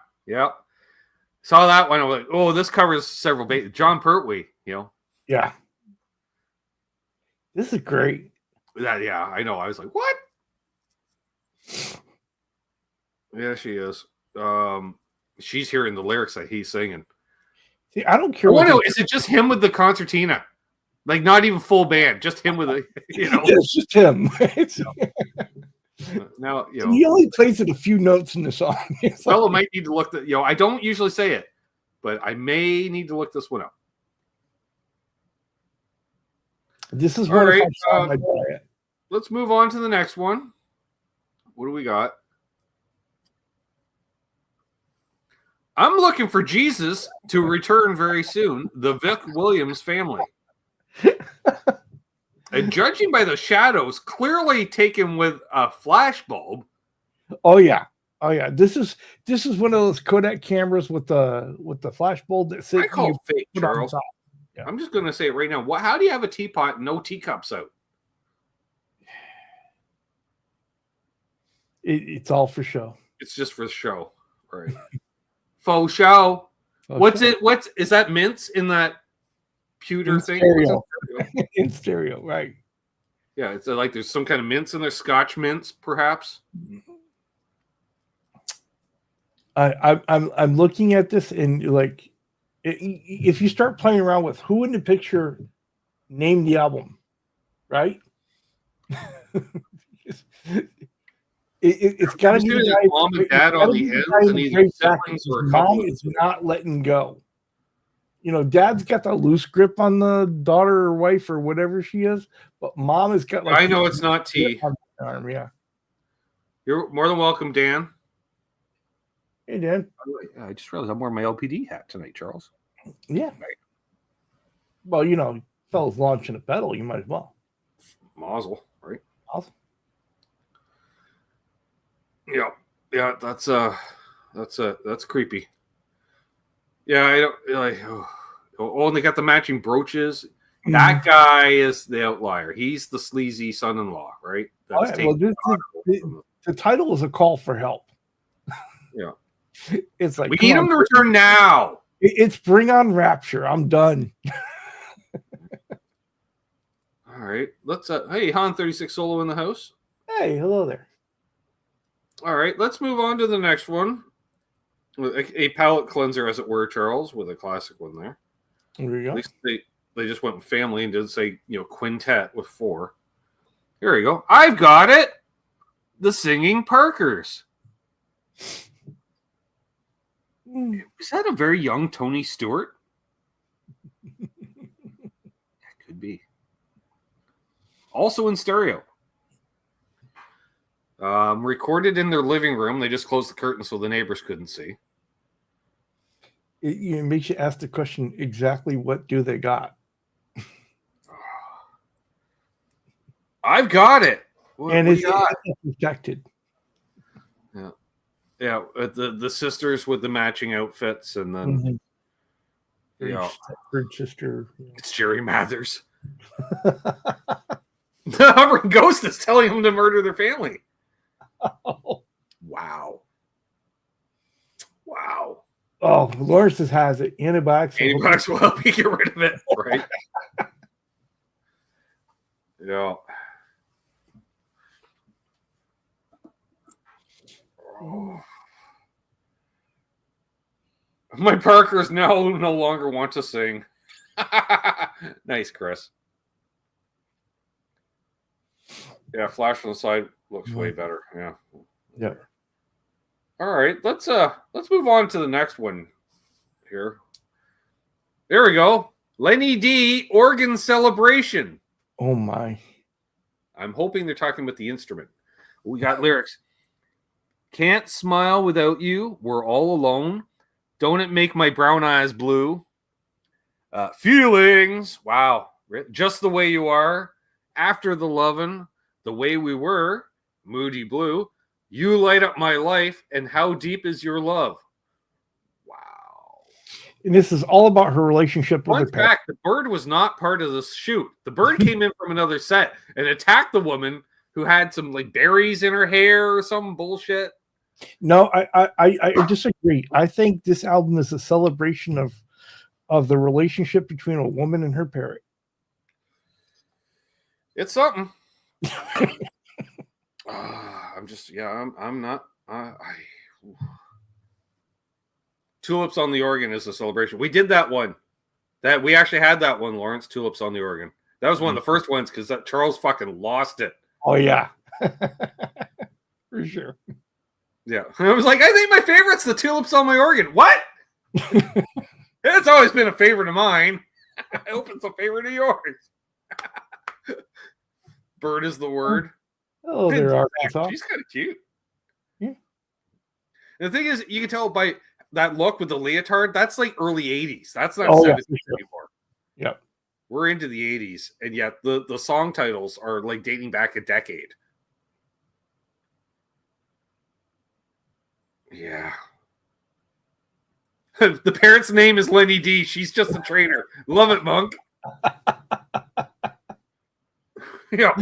Speaker 1: Saw that one. I was like, oh, this covers several bases. John Pertwee, you know.
Speaker 2: Yeah. This is great.
Speaker 1: Yeah, I know. I was like, what? Yeah, she is. She's hearing the lyrics that he's singing.
Speaker 2: See, I don't care.
Speaker 1: Is it just him with the concertina? Like not even full band, just him with a, you know.
Speaker 2: Yeah, it's just him.
Speaker 1: Now, you
Speaker 2: He
Speaker 1: know,
Speaker 2: only plays it a few notes in the song.
Speaker 1: fellow might need to look that. You know, I don't usually say it, but I may need to look this one up.
Speaker 2: This is
Speaker 1: All
Speaker 2: one
Speaker 1: right,
Speaker 2: of my songs I buy it.
Speaker 1: Let's move on to the next one. What do we got? I'm looking for Jesus to return very soon. The Vic Williams family. And judging by the shadows, clearly taken with a flashbulb.
Speaker 2: Oh yeah. This is one of those Kodak cameras with the flash bulb that
Speaker 1: I call it fake, Charles.
Speaker 2: Yeah.
Speaker 1: I'm just going to say it right now. How do you have a teapot and no teacups out?
Speaker 2: It's all for show.
Speaker 1: It's just for show, right? Faux show. What's is that mints in that pewter thing?
Speaker 2: Stereo. In stereo, right?
Speaker 1: Yeah, it's like there's some kind of mints in there, Scotch mints, perhaps.
Speaker 2: I'm looking at this and like, if you start playing around with who in the picture named the album, right? It's got to be the guy,
Speaker 1: mom and dad on the ends, and either siblings or a couple.
Speaker 2: Mom is not letting go. You know, dad's got the loose grip on the daughter or wife or whatever she is, but mom has got like.
Speaker 1: I know it's not T.
Speaker 2: Arm, yeah.
Speaker 1: You're more than welcome, Dan.
Speaker 2: Hey, Dan.
Speaker 1: I just realized I'm wearing my LPD hat tonight, Charles.
Speaker 2: Yeah. Right. Well, you know, fellas launching a pedal, you might as well.
Speaker 1: Mazel, right?
Speaker 2: Mazel.
Speaker 1: Yeah, that's creepy. Yeah, I don't like. Oh, and they got the matching brooches. That guy is the outlier. He's the sleazy son-in-law, right? That's
Speaker 2: well, the title is a call for help.
Speaker 1: Yeah,
Speaker 2: it's like
Speaker 1: we need him to return now.
Speaker 2: It's bring on Rapture. I'm done.
Speaker 1: All right, let's. Hey, Han 36 solo in the house.
Speaker 2: Hey, hello there.
Speaker 1: All right, let's move on to the next one. A palate cleanser, as it were, Charles, with a classic one there.
Speaker 2: There you go.
Speaker 1: At least they just went with family and did say, quintet with 4. Here we go. I've got it. The Singing Parkers. Is that a very young Tony Stewart? That could be. Also in stereo. Recorded in their living room. They just closed the curtain so the neighbors couldn't see.
Speaker 2: It makes you ask the question, exactly what do they got?
Speaker 1: I've got it.
Speaker 2: And it's protected.
Speaker 1: Yeah. The sisters with the matching outfits, and then
Speaker 2: third sister.
Speaker 1: It's Jerry Mathers. The hovering ghost is telling them to murder their family.
Speaker 2: Oh.
Speaker 1: Wow.
Speaker 2: Oh, Lawrence has it. Antibiotics
Speaker 1: will help you get rid of it, right? Yeah. Oh. My Parkers now no longer want to sing. Nice, Chris. Yeah, flash from the side looks way better. Yeah.
Speaker 2: Yeah.
Speaker 1: All right, let's move on to the next one here. There we go. Lenny D. Organ Celebration.
Speaker 2: Oh my.
Speaker 1: I'm hoping they're talking about the instrument. We got lyrics. Can't smile without you. We're all alone. Don't it make my brown eyes blue? Feelings. Wow. Just the way you are. After the lovin'. The way we were. Moody blue. You light up my life. And how deep is your love? Wow.
Speaker 2: And this is all about her relationship with her
Speaker 1: Fun fact, the bird was not part of the shoot. The bird came in from another set and attacked the woman who had some like berries in her hair or some bullshit.
Speaker 2: No, I disagree. I think this album is a celebration of the relationship between a woman and her parrot.
Speaker 1: It's something. I'm not. Tulips on the Organ is a celebration. We did that one. That we actually had that one, Lawrence, Tulips on the Organ. That was one of the first ones because Charles fucking lost it.
Speaker 2: Oh yeah, for sure.
Speaker 1: Yeah, I was like, I think my favorite's the Tulips on my Organ. What? It's always been a favorite of mine. I hope it's a favorite of yours. Bird is the word.
Speaker 2: Oh, there are.
Speaker 1: She's kind of cute.
Speaker 2: Yeah.
Speaker 1: And the thing is, you can tell by that look with the leotard, that's like early 80s. That's not 70s anymore.
Speaker 2: Yep.
Speaker 1: We're into the 80s, and yet the song titles are like dating back a decade. Yeah. The parent's name is Lenny D. She's just a trainer. Love it, Monk. Yeah.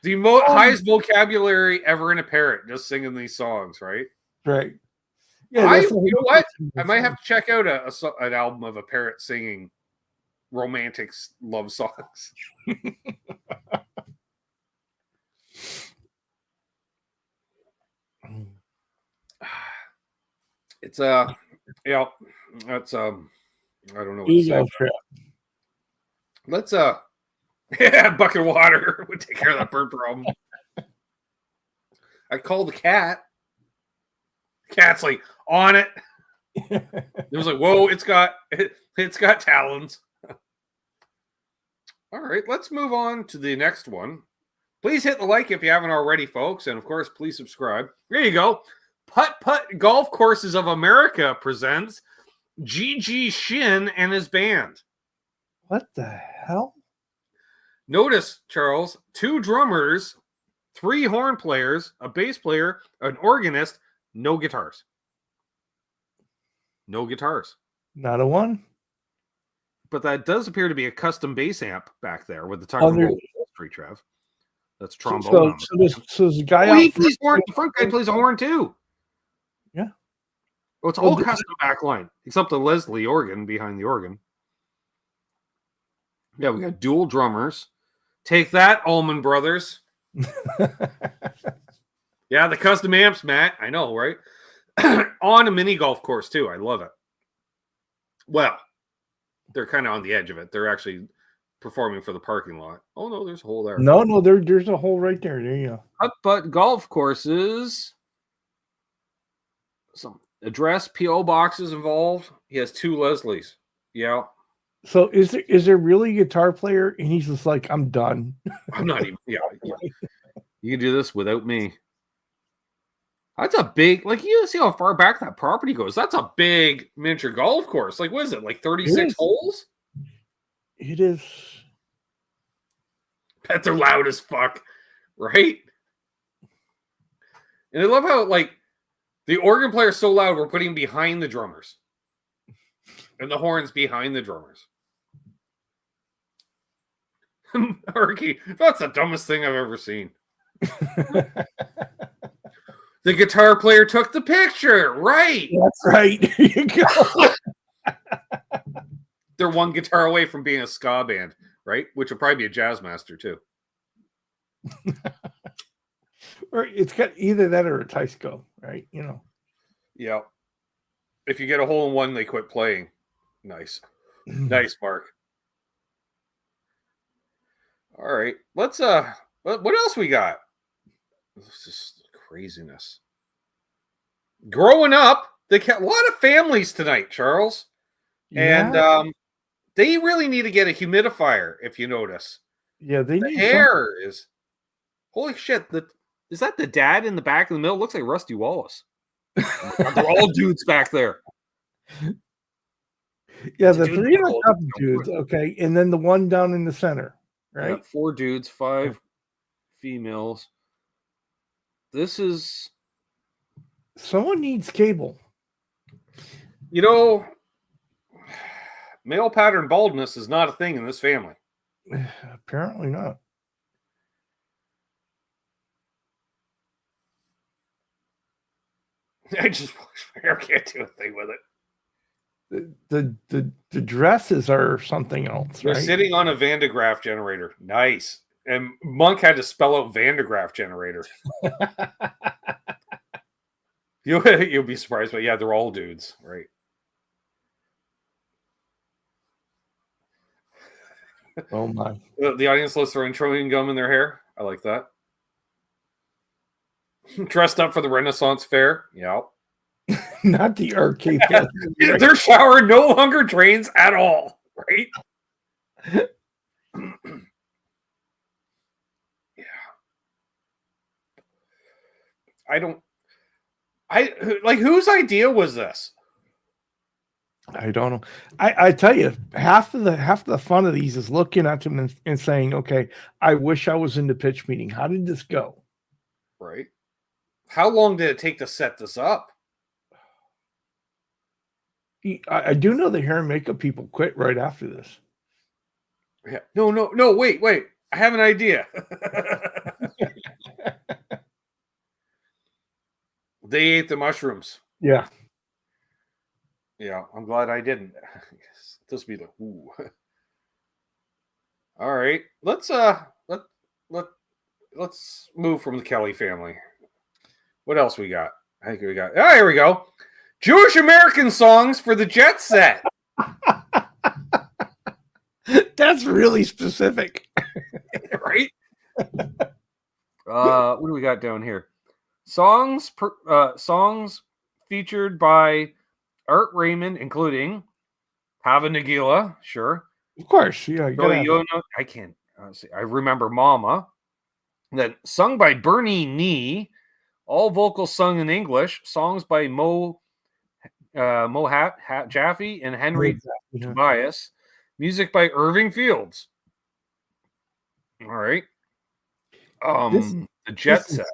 Speaker 1: The highest vocabulary ever in a parrot, just singing these songs, right?
Speaker 2: Right. Yeah.
Speaker 1: You know what? I might have to check out an album of a parrot singing romantic love songs. It's yeah, that's I don't know what to say. Let's yeah, bucket of water would take care of that bird problem. I called the cat. Cat's like on it. It was like, whoa, it's got talons. All right, let's move on to the next one. Please hit the like if you haven't already, folks, and of course, please subscribe. There you go. Putt Putt Golf Courses of America presents G.G. Shin and his band.
Speaker 2: What the hell?
Speaker 1: Notice, Charles, 2 drummers, 3 horn players, a bass player, an organist, no guitars. No guitars.
Speaker 2: Not a one.
Speaker 1: But that does appear to be a custom bass amp back there with the Tucker Roll Street, Trev. That's trombone.
Speaker 2: So the guy
Speaker 1: he plays horn. The front guy plays a horn too.
Speaker 2: Yeah.
Speaker 1: Well, it's all custom backline, except the Leslie organ behind the organ. Yeah, we got dual drummers. Take that, Allman Brothers. Yeah, the custom amps, Matt. I know, right? On a mini golf course, too. I love it. Well, they're kind of on the edge of it. They're actually performing for the parking lot. Oh, no, there's a hole there.
Speaker 2: No, there's a hole right there. There you go.
Speaker 1: But golf courses, some address, P.O. boxes involved. He has 2 Leslies. Yeah.
Speaker 2: So is there really a guitar player? And he's just like, I'm done.
Speaker 1: I'm not even. Yeah. You can do this without me. That's a big, like, you see how far back that property goes. That's a big miniature golf course. Like, what is it? Like 36 holes?
Speaker 2: It is.
Speaker 1: Bet they're loud as fuck, right? And I love how, like, the organ player is so loud, we're putting behind the drummers. And the horns behind the drummers. Arky, that's the dumbest thing I've ever seen. The guitar player took the picture, right?
Speaker 2: That's right. There you go.
Speaker 1: They're one guitar away from being a ska band, right? Which would probably be a jazz master too.
Speaker 2: Or it's got either that or a Tysco, right? You know.
Speaker 1: Yeah. If you get a hole in one, they quit playing. Nice. Nice, Mark. All right. Let's what else we got? This is craziness. Growing up, a lot of families tonight, Charles. Yeah. And they really need to get a humidifier, if you notice.
Speaker 2: Yeah, they need
Speaker 1: hair is holy shit. Is that the dad in the back of the middle? Looks like Rusty Wallace. They're all dudes back there.
Speaker 2: Yeah, the 3 are top dudes, okay, and then the one down in the center, right?
Speaker 1: Yeah, 4 dudes, 5 females. This is
Speaker 2: someone needs cable.
Speaker 1: You know, male pattern baldness is not a thing in this family.
Speaker 2: Apparently not.
Speaker 1: I just wish my hair can't do a thing with it.
Speaker 2: The dresses are something else.
Speaker 1: They're
Speaker 2: right?
Speaker 1: sitting on a Van de Graaff generator. Nice. And Monk had to spell out Van de Graaff generator. You'll be surprised, but yeah, they're all dudes, right?
Speaker 2: Oh my!
Speaker 1: The audience loves throwing chewing gum in their hair. I like that. Dressed up for the Renaissance Fair. Yeah.
Speaker 2: Not the arcade.
Speaker 1: Yeah. Their shower no longer drains at all. Right? Yeah. Whose idea was this?
Speaker 2: I don't know. I tell you, half of the fun of these is looking at them and saying, "Okay, I wish I was in the pitch meeting. How did this go?"
Speaker 1: Right. How long did it take to set this up?
Speaker 2: I do know the hair and makeup people quit right after this.
Speaker 1: Yeah. No. Wait. I have an idea. They ate the mushrooms.
Speaker 2: Yeah.
Speaker 1: Yeah, I'm glad I didn't. This would be the ooh. All right, let's move from the Kelly family. What else we got? I think we got. Oh, here we go. Jewish American songs for the Jet Set.
Speaker 2: That's really specific,
Speaker 1: right? What do we got down here? Songs featured by Art Raymond, including Hava Nagila, sure.
Speaker 2: Of course, yeah.
Speaker 1: I can't. I remember Mama. That sung by Bernie Nee, all vocals sung in English. Songs by Mo Jaffe and Henry Tobias. Music by Irving Fields. All right. The Jet Set.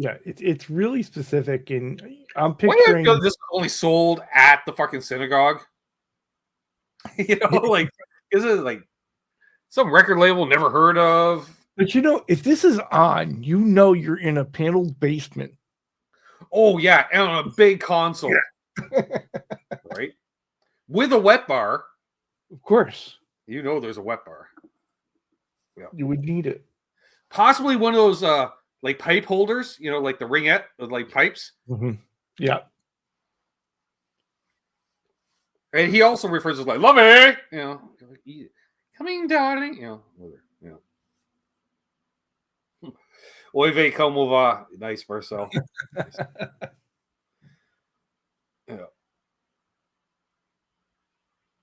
Speaker 2: Yeah, it's really specific, and I'm picturing.
Speaker 1: Why this only sold at the fucking synagogue? Is it like some record label never heard of?
Speaker 2: But if this is on, you're in a paneled basement.
Speaker 1: Oh yeah, and on a big console, right? With a wet bar,
Speaker 2: of course.
Speaker 1: There's a wet bar.
Speaker 2: Yeah, you would need it.
Speaker 1: Possibly one of those like pipe holders, like the ringette with like pipes.
Speaker 2: Mm-hmm. Yeah.
Speaker 1: And he also refers to like, love it, coming, darling, Oi vey, como va? Nice, Marcel. Nice. Yeah.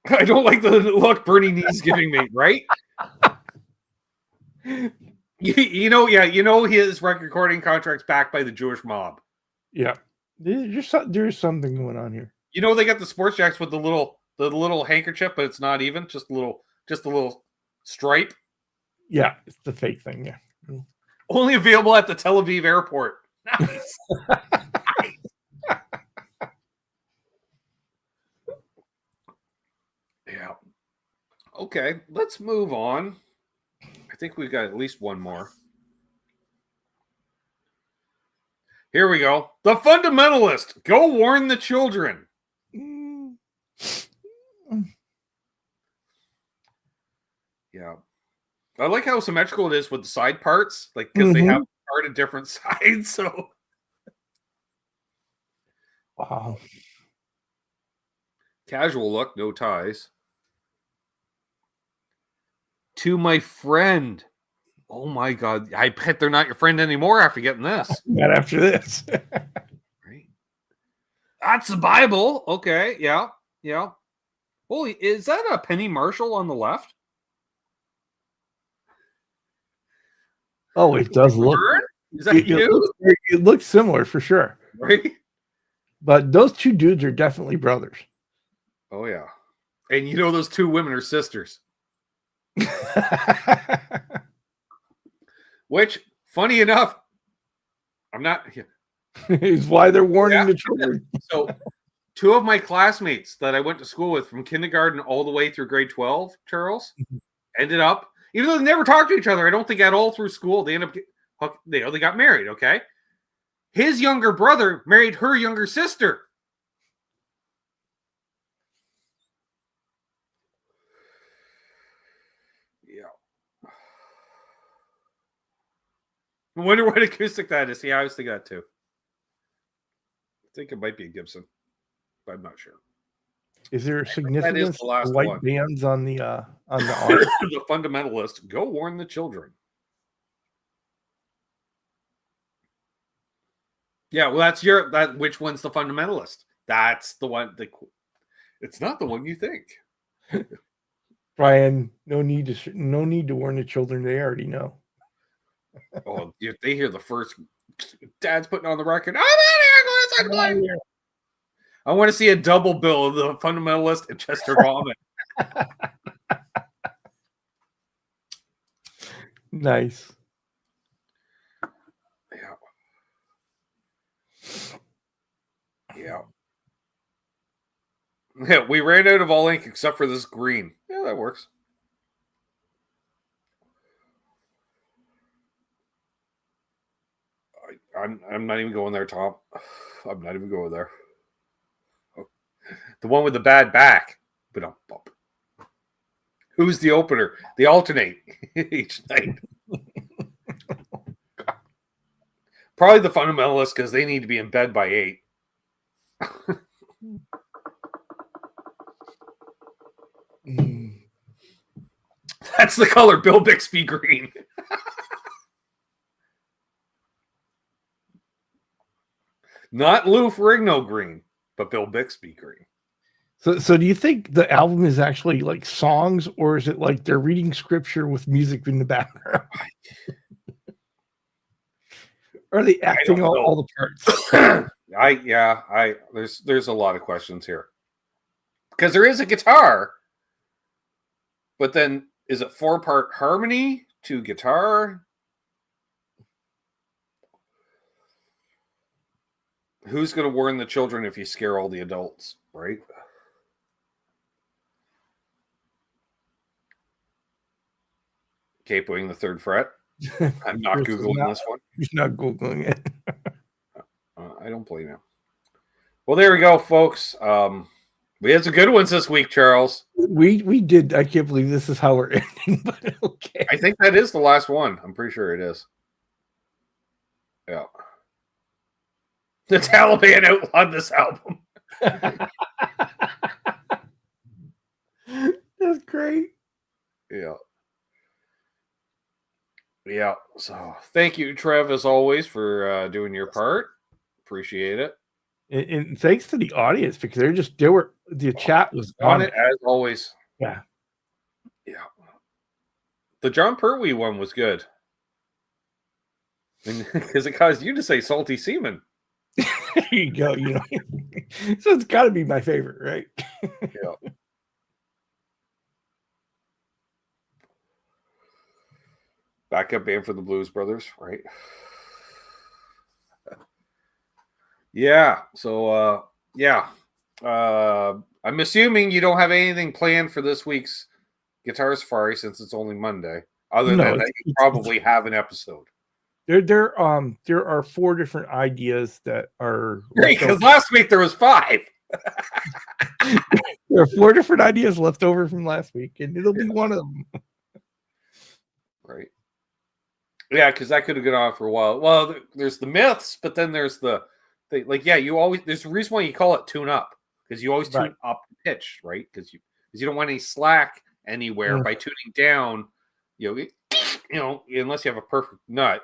Speaker 1: I don't like the look Bernie Nee's giving me, right? His record recording contract's backed by the Jewish mob.
Speaker 2: Yeah, there's something going on here.
Speaker 1: They got the sports jacks with the little handkerchief, but it's not even just a little stripe.
Speaker 2: Yeah, it's the fake thing. Yeah,
Speaker 1: only available at the Tel Aviv airport. Nice. Yeah. Okay, let's move on. I think we've got at least one more. Here we go. The Fundamentalist. Go warn the children. Yeah. I like how symmetrical it is with the side parts, like because they have part of different sides. So,
Speaker 2: wow.
Speaker 1: Casual look, no ties. To my friend. Oh my God. I bet they're not your friend anymore after getting this.
Speaker 2: Not after this.
Speaker 1: Right. That's the Bible. Okay. Yeah. Yeah. Holy, is that a Penny Marshall on the left?
Speaker 2: Oh, it does look.
Speaker 1: Is that you?
Speaker 2: It looks similar for sure.
Speaker 1: Right.
Speaker 2: But those two dudes are definitely brothers.
Speaker 1: Oh, yeah. And those two women are sisters. Which, funny enough, I'm not.
Speaker 2: Is why they're warning the children.
Speaker 1: So, two of my classmates that I went to school with from kindergarten all the way through grade 12, Charles, ended up, even though they never talked to each other, I don't think at all through school, they ended up, they got married, okay? His younger brother married her younger sister. I wonder what acoustic that is. Yeah, I was thinking that too. I think it might be a Gibson, but I'm not sure.
Speaker 2: Is there a significance to white bands on the on the arm.
Speaker 1: The fundamentalist, go warn the children. Yeah, well, that's which one's the fundamentalist? That's the one. It's not the one you think.
Speaker 2: Brian, no need to warn the children. They already know.
Speaker 1: Oh, if they hear the first, Dad's putting on the record. I'm out of here. Going I want to see a double bill of the fundamentalist and Chester Vomit.
Speaker 2: Nice.
Speaker 1: Yeah, we ran out of all ink except for this green. Yeah, that works. I'm not even going there, Tom. I'm not even going there. The one with the bad back. But who's the opener? They alternate each night. Probably the fundamentalists because they need to be in bed by 8. That's the color Bill Bixby green. Not Lou Ferrigno green, but Bill Bixby green.
Speaker 2: So do you think the album is actually like songs, or is it like they're reading scripture with music in the background? Are they acting all the parts? There's a lot of questions here. Because there is a guitar, but then is it 4-part harmony to guitar? Who's going to warn the children if you scare all the adults, right? Capoing the 3rd fret. I'm not Googling this one. He's not Googling it.
Speaker 1: I don't blame him. Well, there we go, folks. We had some good ones this week, Charles.
Speaker 2: We did. I can't believe this is how we're ending, but okay.
Speaker 1: I think that is the last one. I'm pretty sure it is. Yeah. The Taliban outlawed this album.
Speaker 2: That's great.
Speaker 1: Yeah. Yeah. So thank you, Trev, as always, for doing your part. Appreciate it.
Speaker 2: And thanks to the audience because the chat was
Speaker 1: on it as always.
Speaker 2: Yeah.
Speaker 1: Yeah. The John Pertwee one was good. Because it caused you to say salty semen.
Speaker 2: There you go. So it's got to be my favorite, right?
Speaker 1: Yeah. Backup band for the Blues Brothers, right? Yeah. So, I'm assuming you don't have anything planned for this week's Guitar Safari since it's only Monday. Other than that, you probably have an episode.
Speaker 2: There are 4 different ideas that are
Speaker 1: great because last week there was 5.
Speaker 2: There are 4 different ideas left over from last week, and it'll be one of them.
Speaker 1: Right. Yeah, because that could have gone on for a while. Well, there's the myths, but then there's the you always there's a reason why you call it tune up because you always tune up the pitch, right? Because you don't want any slack anywhere by tuning down. Unless you have a perfect nut.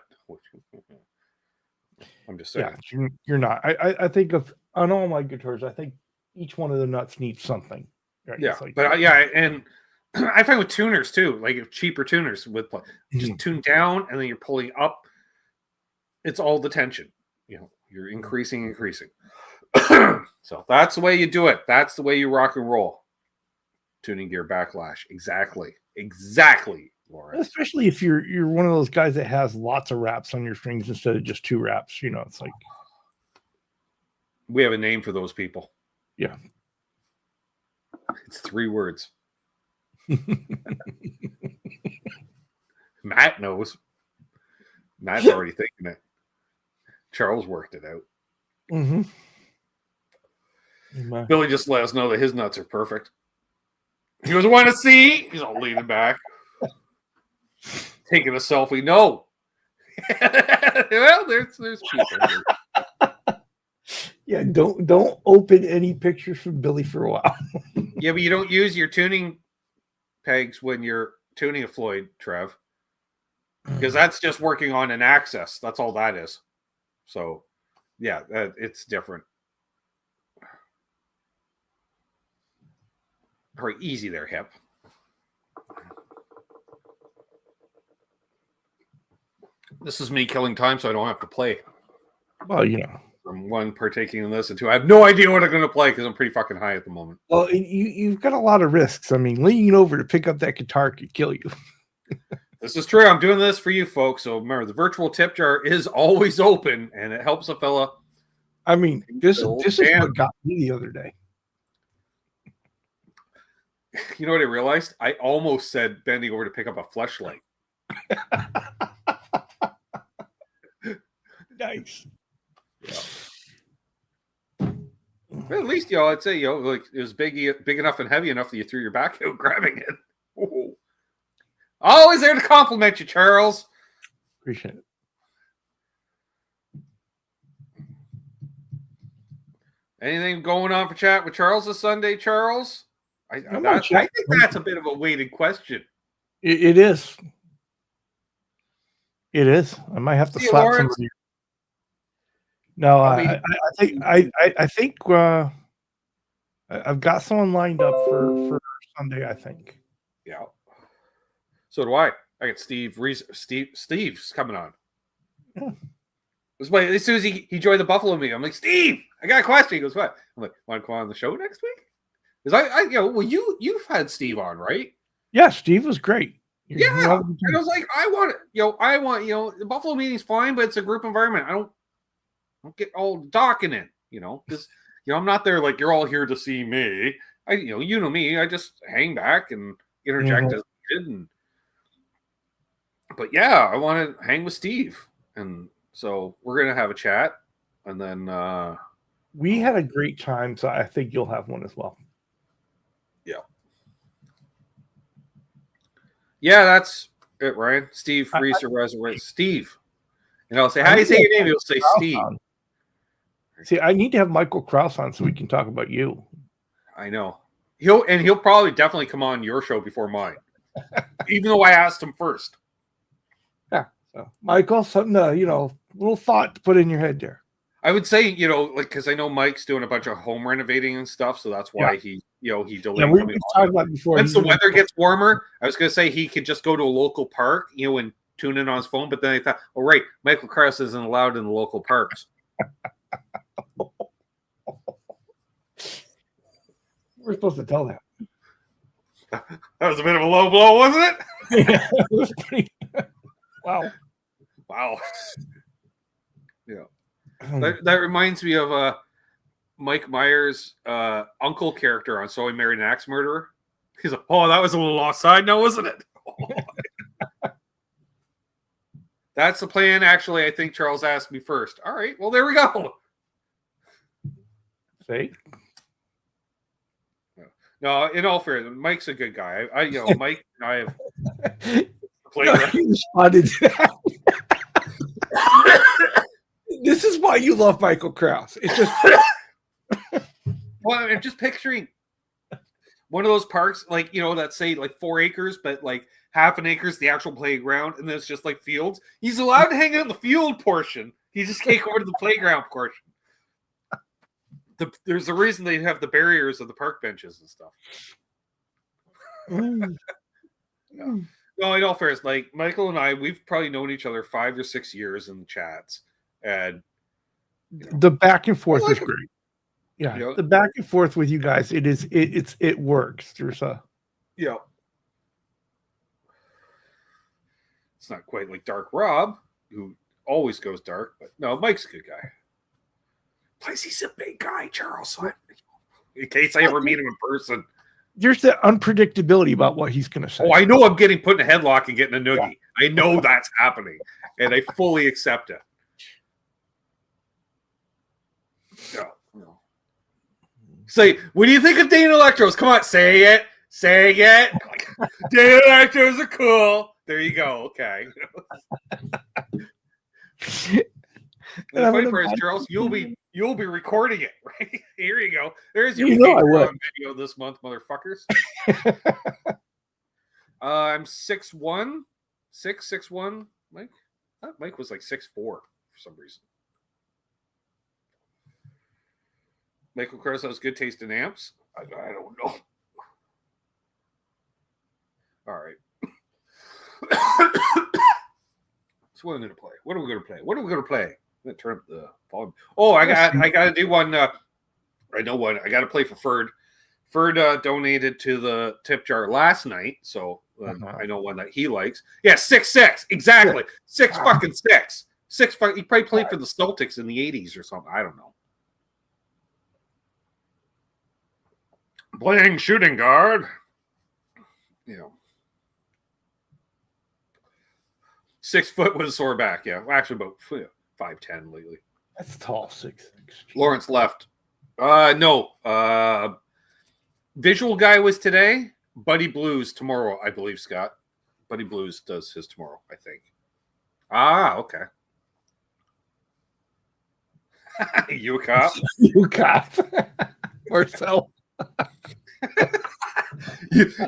Speaker 1: I'm just saying.
Speaker 2: Yeah, you're not. I think on all my guitars, I think each one of the nuts needs something. Right?
Speaker 1: Yeah, and I find with tuners too, like if cheaper tuners with just tune down and then you're pulling up, it's all the tension. You're increasing. So that's the way you do it. That's the way you rock and roll. Tuning gear backlash. Exactly. Lawrence.
Speaker 2: Especially if you're one of those guys that has lots of wraps on your strings instead of just 2 wraps. It's like
Speaker 1: we have a name for those people.
Speaker 2: Yeah.
Speaker 1: It's 3 words. Matt knows. Matt's already thinking it. Charles worked it out.
Speaker 2: Mm-hmm.
Speaker 1: Billy just let us know that his nuts are perfect. He was want to see. He's all leaning back, taking a selfie. No. Well, there's people.
Speaker 2: Yeah, don't open any pictures from Billy for a while.
Speaker 1: Yeah, but you don't use your tuning pegs when you're tuning a Floyd, Trev, because that's just working on an axis. That's all that is. So, yeah, it's different. All right, easy there, Hip. This is me killing time so I don't have to play.
Speaker 2: Well,
Speaker 1: I'm one partaking in this, and two, I have no idea what I'm going to play because I'm pretty fucking high at the moment.
Speaker 2: Well, you've got a lot of risks. I mean, leaning over to pick up that guitar could kill you.
Speaker 1: This is true. I'm doing this for you folks. So remember, the virtual tip jar is always open, and it helps a fella.
Speaker 2: I mean, this is what got me the other day.
Speaker 1: You know what I realized? I almost said bending over to pick up a fleshlight.
Speaker 2: Nice.
Speaker 1: Yeah. But at least, I'd say, like it was big enough and heavy enough that you threw your back out grabbing it. Whoa. Always there to compliment you, Charles.
Speaker 2: Appreciate it.
Speaker 1: Anything going on for chat with Charles this Sunday, Charles? I think that's a bit of a weighted question.
Speaker 2: It is. It is. I might have to slap
Speaker 1: Lawrence.
Speaker 2: somebody. No, I think I've got someone lined up for Sunday. I think.
Speaker 1: Yeah. So do I. I got Steve. Steve's coming on.
Speaker 2: Yeah.
Speaker 1: As soon as he joined the Buffalo meeting, I'm like, Steve, I got a question. He goes, what? I'm like, want to come on the show next week? Because you've had Steve on, right?
Speaker 2: Yeah, Steve was great.
Speaker 1: Yeah, and I was like, I want the Buffalo meeting's fine, but it's a group environment. I don't get all docking in, because I'm not there like you're all here to see me. You know me. I just hang back and interject as needed. But yeah, I want to hang with Steve, and so we're gonna have a chat, and then
Speaker 2: we had a great time. So I think you'll have one as well.
Speaker 1: Yeah. Yeah, that's it, Ryan. Steve Reese or Steve. And I'll say, how do you say your name? He'll say Steve.
Speaker 2: See, I need to have Michael Krause on so we can talk about you.
Speaker 1: I know. He'll probably definitely come on your show before mine. Even though I asked him first.
Speaker 2: Yeah. So Michael, something little thought to put in your head there.
Speaker 1: I would say, because I know Mike's doing a bunch of home renovating and stuff, so that's why he delayed coming on. Once the weather gets warmer, I was going to say he could just go to a local park, and tune in on his phone. But then I thought, oh, right, Michael Krause isn't allowed in the local parks.
Speaker 2: We're supposed to tell that.
Speaker 1: That was a bit of a low blow, wasn't it?
Speaker 2: Yeah, it was pretty. Wow.
Speaker 1: Yeah. That reminds me of Mike Myers' uncle character on So I Married an Axe Murderer. He's like, oh, that was a little offside now, wasn't it? That's the plan. Actually, I think Charles asked me first. All right, well, there we go.
Speaker 2: See?
Speaker 1: No, in all fairness, Mike's a good guy. Mike and I have played.
Speaker 2: No, he responded to that. This is why you love Michael Krause. It's just
Speaker 1: well, I'm just picturing one of those parks, that say 4 acres, but half an acre is the actual playground, and then it's just fields. He's allowed to hang out in the field portion. He just can't go to the playground portion. There's a reason they have the barriers of the park benches and stuff. No, in all fairness, Michael and I, we've probably known each other 5 or 6 years in the chats. And
Speaker 2: the back and forth is great. Yeah, the back and forth with you guys, it works. There's a
Speaker 1: it's not quite like Dark Rob, who always goes dark, but no, Mike's a good guy. Plus, he's a big guy, Charles. In case I ever meet him in person.
Speaker 2: There's the unpredictability about what he's going to say.
Speaker 1: Oh, I know I'm getting put in a headlock and getting a noogie. Yeah. I know that's happening, and I fully accept it. No. Say, what do you think of Dane Electros? Come on, say it. Dane Electros are cool. There you go. Okay. The funny part is, Charles, you'll be recording it, right? Here you go. There's your
Speaker 2: on video
Speaker 1: this month, motherfuckers. I'm 6'1", 6'1", Mike. I thought Mike was like 6'4" for some reason. Michael Krause has good taste in amps. I don't know. All right. So what am I going to play? What are we going to play? I'm going to turn up the volume. Oh, I got to do one. I know one. I got to play for Ferd. Ferd donated to the tip jar last night, so I know one that he likes. Yeah, 6'6", exactly. 6 fucking 6. 6. He probably played for the Celtics in the 80s or something. I don't know. Playing shooting guard. You know. 6 foot with a sore back. Yeah, well, actually about 5'10" lately.
Speaker 2: That's tall. 6'6".
Speaker 1: Lawrence left. No. Visual guy was today. Buddy Blues tomorrow, I believe, Scott. Buddy Blues does his tomorrow, I think. Ah, okay. You a cop?
Speaker 2: You cop. Or so.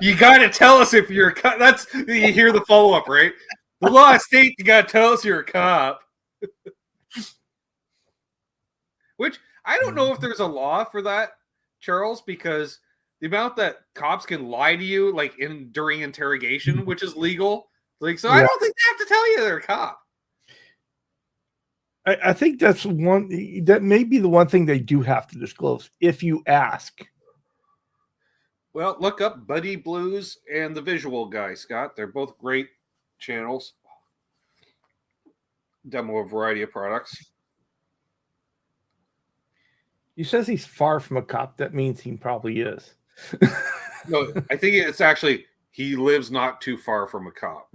Speaker 1: You got to tell us if you're a cop. That's, you hear the follow-up, right? The law state, you got to tell us you're a cop. Which, I don't know if there's a law for that, Charles, because the amount that cops can lie to you, like during interrogation, which is legal, like, so yeah. I don't think they have to tell you they're a cop.
Speaker 2: I think that may be the one thing they do have to disclose if you ask.
Speaker 1: Well, look up Buddy Blues and the Visual Guy, Scott. They're both great channels. Demo a variety of products.
Speaker 2: He says he's far from a cop. That means he probably is.
Speaker 1: No, I think it's actually he lives not too far from a cop.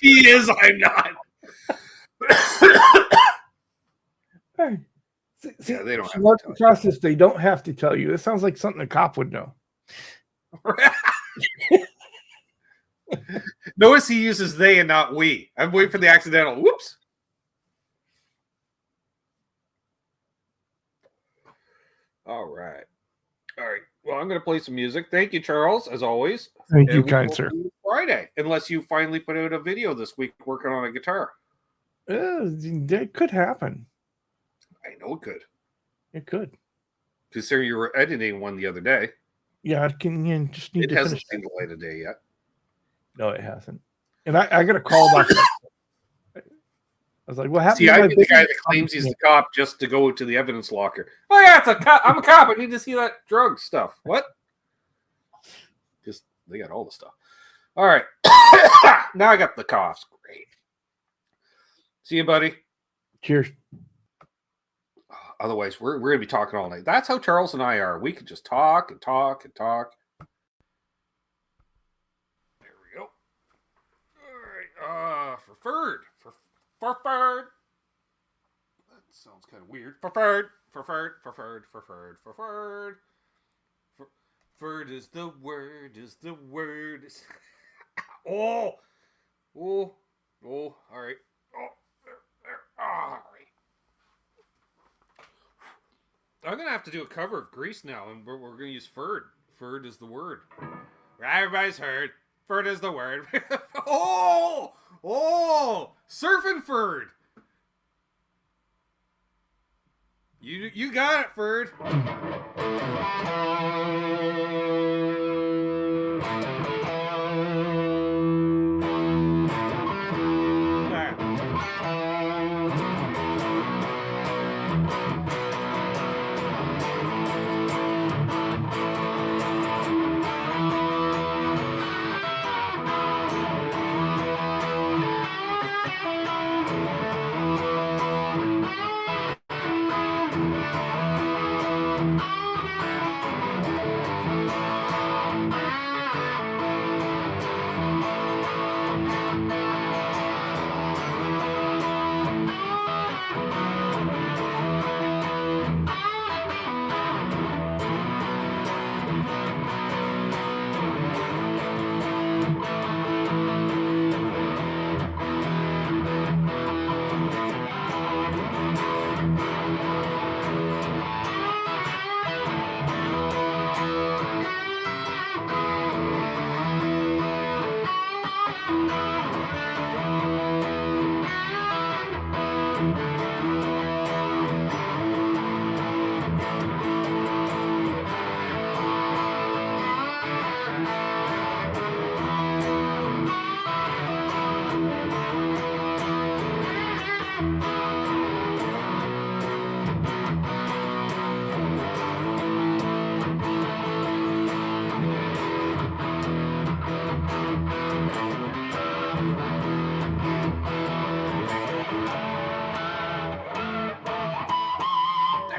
Speaker 1: He is. I'm not.
Speaker 2: See, they don't have to tell process. You. They don't have to tell you. It sounds like something a cop would know.
Speaker 1: Notice he uses they and not we. I'm waiting for the accidental. Whoops. All right. Well, I'm going to play some music. Thank you, Charles, as always.
Speaker 2: Thank you, kind sir.
Speaker 1: Friday, unless you finally put out a video this week working on a guitar.
Speaker 2: That could happen.
Speaker 1: I know it could.
Speaker 2: It could.
Speaker 1: Considering you were editing one the other day.
Speaker 2: Yeah, it can. You just need
Speaker 1: it
Speaker 2: to
Speaker 1: hasn't seen the light of day yet.
Speaker 2: No, it hasn't. And I got a call about that. I was like, what happened?
Speaker 1: See, I'd be the guy that claims he's the cop just to go to the evidence locker. Oh, yeah, it's a cop. I'm a cop. I need to see that drug stuff. What? Just, they got all the stuff. All right. Now I got the coughs. Great. See you, buddy.
Speaker 2: Cheers.
Speaker 1: Otherwise, we're going to be talking all night. That's how Charles and I are. We could just talk and talk and talk. There we go. All right. For Ferd. For Ferd. That sounds kind of weird. For Ferd. Ferd is the word. Oh. All right. All right. I'm going to have to do a cover of Grease now, and we're going to use Ferd. Ferd is the word. Everybody's heard. Ferd is the word. Oh! Surfing Ferd. You got it, Ferd.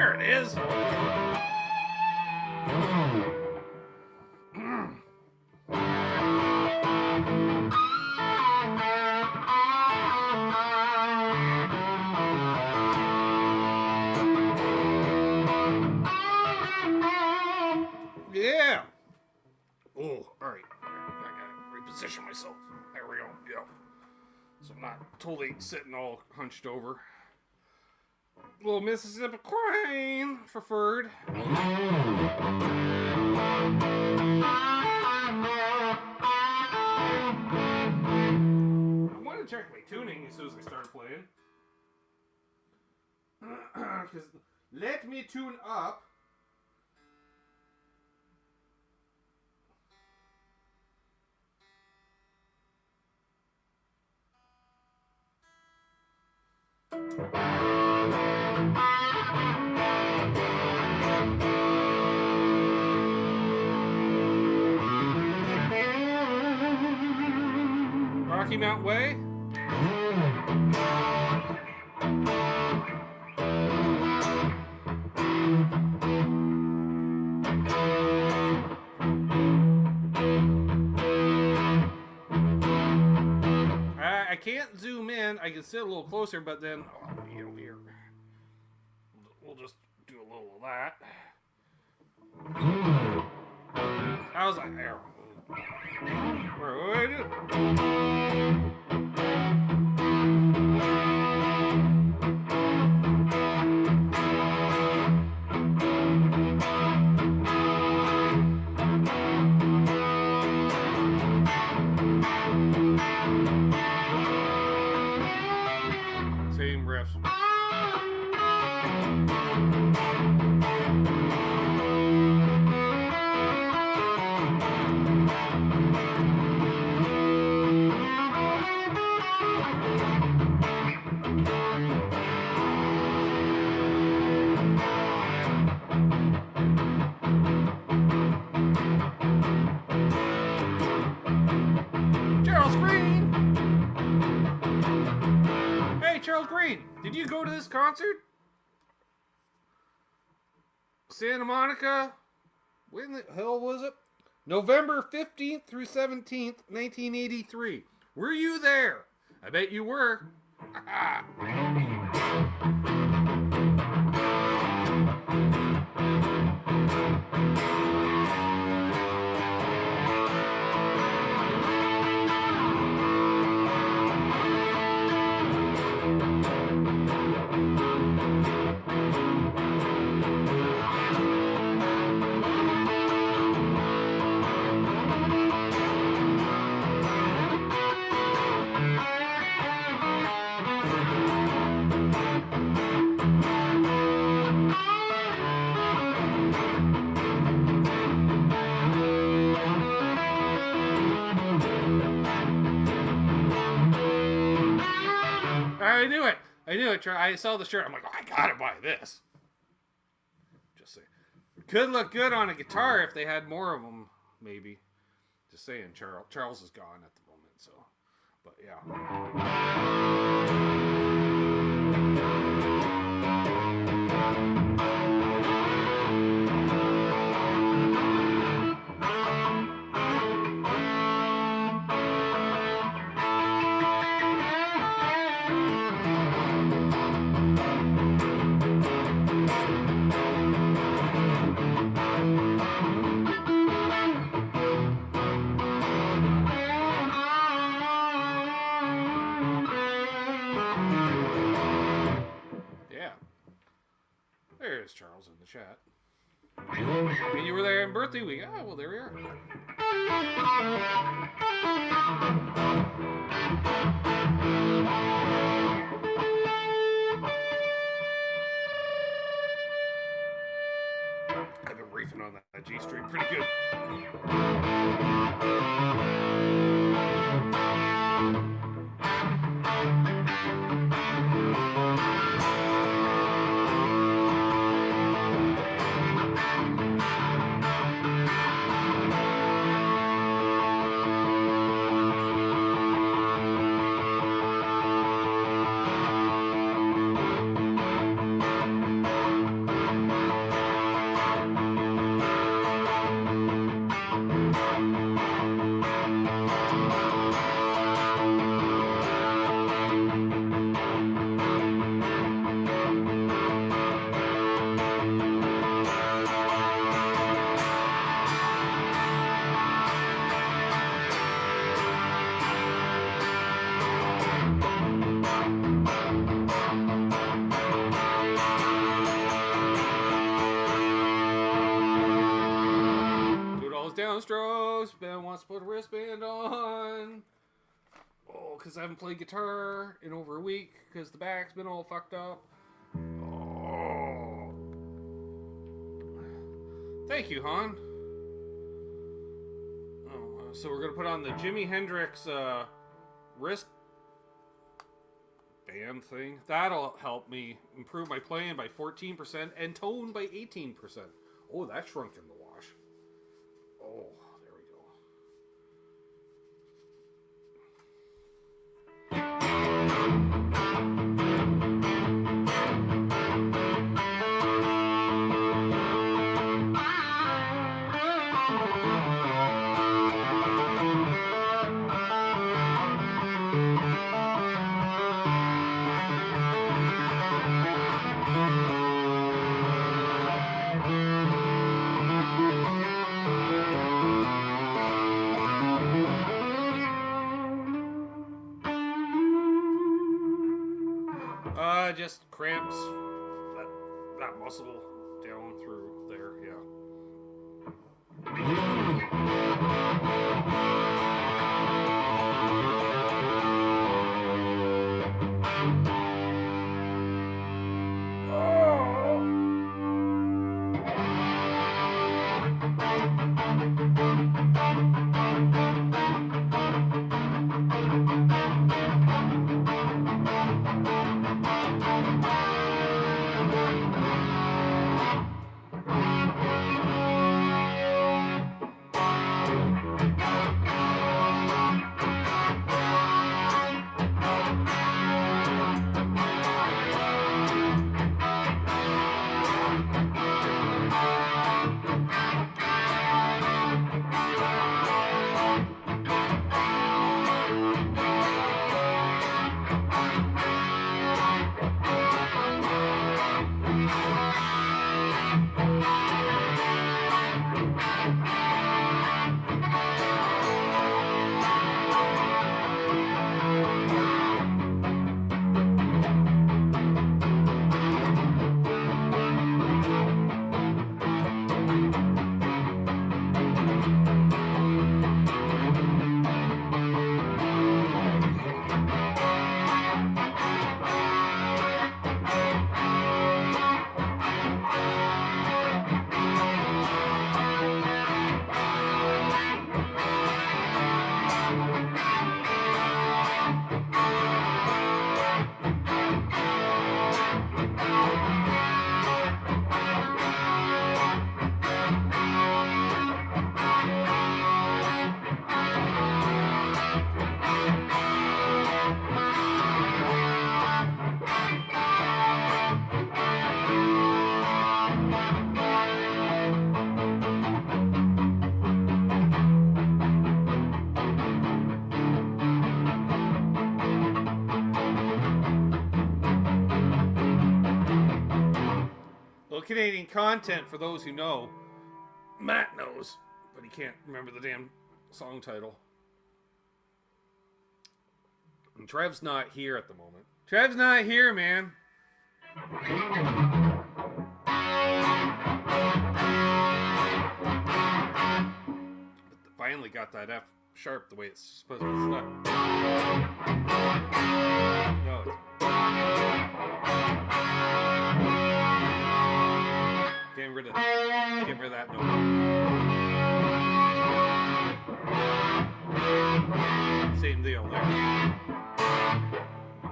Speaker 1: There it is. Yeah. Oh, all right. I gotta reposition myself. There we go. Yeah. So I'm not totally sitting all hunched over. Little Mississippi Queen preferred. I want to check my tuning as soon as I start playing. Because let me tune up. Rocky Mount Way. I can't zoom in. I can sit a little closer, but then here. We'll just do a little of that. How's that there? What do I do? Same riffs. Charles Green! Hey, Charles Green, did you go to this concert? Santa Monica? When the hell was it? November 15th through 17th, 1983. Were you there? I bet you were. I knew it. I saw the shirt. I'm like, oh, I gotta buy this. Just saying. Could look good on a guitar if they had more of them, maybe. Just saying, Charles is gone at the moment, so. But yeah. There's Charles in the chat. And you were there in birthday week. Ah, well, there we are. I've been reefing on that G string pretty good. Downstrokes. Ben wants to put a wristband on. Oh, because I haven't played guitar in over a week because the back's been all fucked up. Oh. Thank you, Han. Oh, so we're going to put on the Jimi Hendrix wrist band thing. That'll help me improve my playing by 14% and tone by 18%. Oh, that shrunk in the wash. Oh, there we go. Just cramps that muscle down through there, Canadian content for those who know. Matt knows, but he can't remember the damn song title. And Trev's not here at the moment. Trev's not here, man. But finally got that F sharp the way it's supposed to be stuck. No, it's... Getting rid of that note. Same deal there.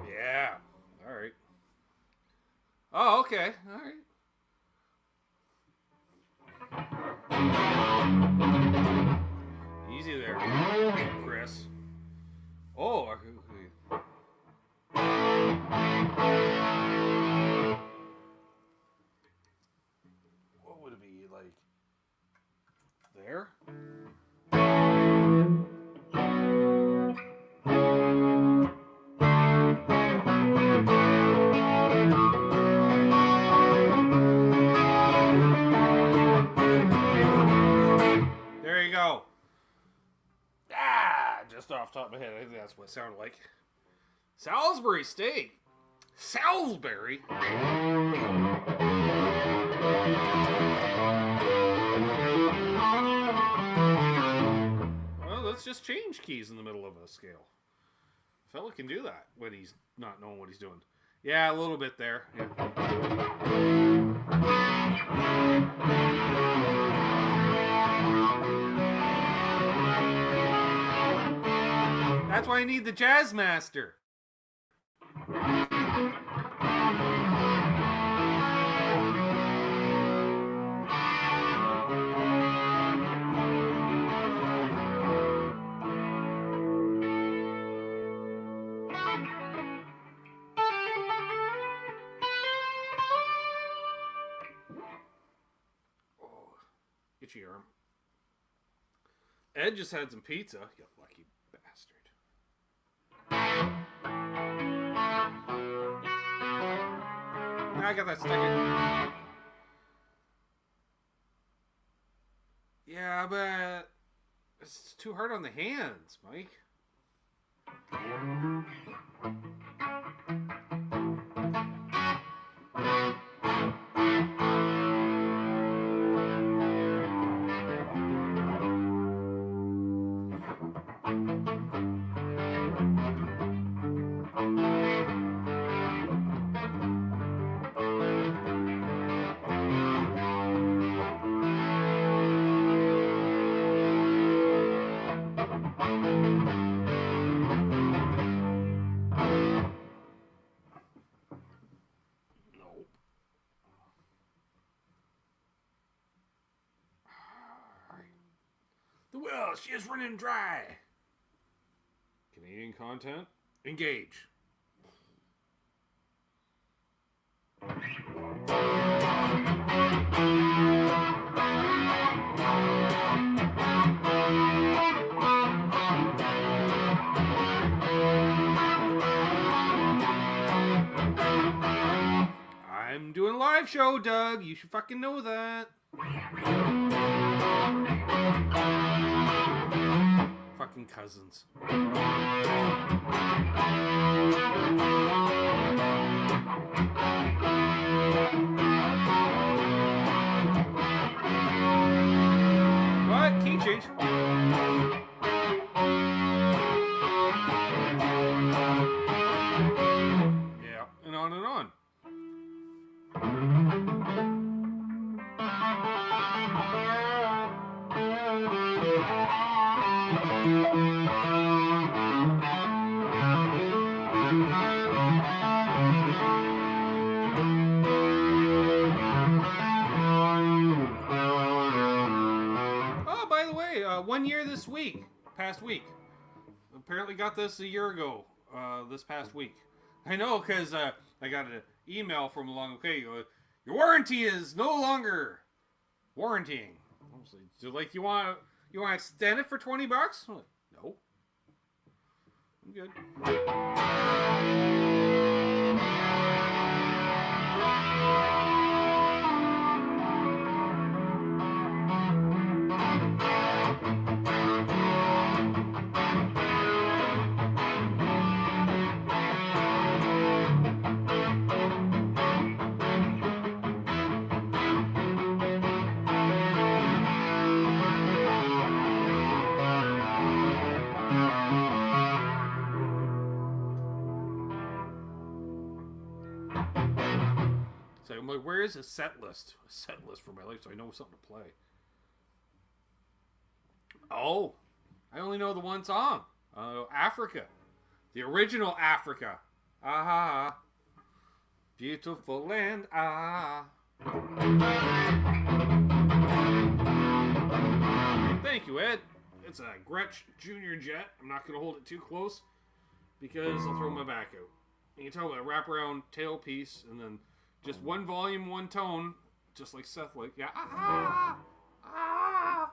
Speaker 1: Yeah. All right. Oh, okay. All right. Easy there, Chris. Oh, okay. There. There you go. Just off the top of my head, I think that's what it sounded like. Salisbury steak. Salisbury. just change keys in the middle of a scale. A fella can do that when he's not knowing what he's doing. Yeah, a little bit there. Yeah. That's why I need the Jazz Master. Itchy arm. Ed just had some pizza. You lucky bastard. I got that sticker. Yeah, but it's too hard on the hands, Mike. Well, she is running dry. Canadian content. Engage. I'm doing a live show, Doug. You should fucking know that. Fucking cousins. What? Key change. Yeah, and on and on. Oh, by the way, 1 year this week. Past week. Apparently got this a year ago. This past week. I know, because I got an email from along. Okay, your warranty is no longer warrantying. So, like, you want to extend it for $20? I'm like, no. I'm good. So I'm like, where is a set list? A set list for my life so I know something to play. Oh, I only know the one song. Africa. The original Africa. Ah. Beautiful land. Ah. Thank you, Ed. It's a Gretsch Junior Jet. I'm not going to hold it too close because I'll throw my back out. You can tell a wraparound tailpiece and then just one volume, one tone, just like Seth like. Yeah. Ah, ah.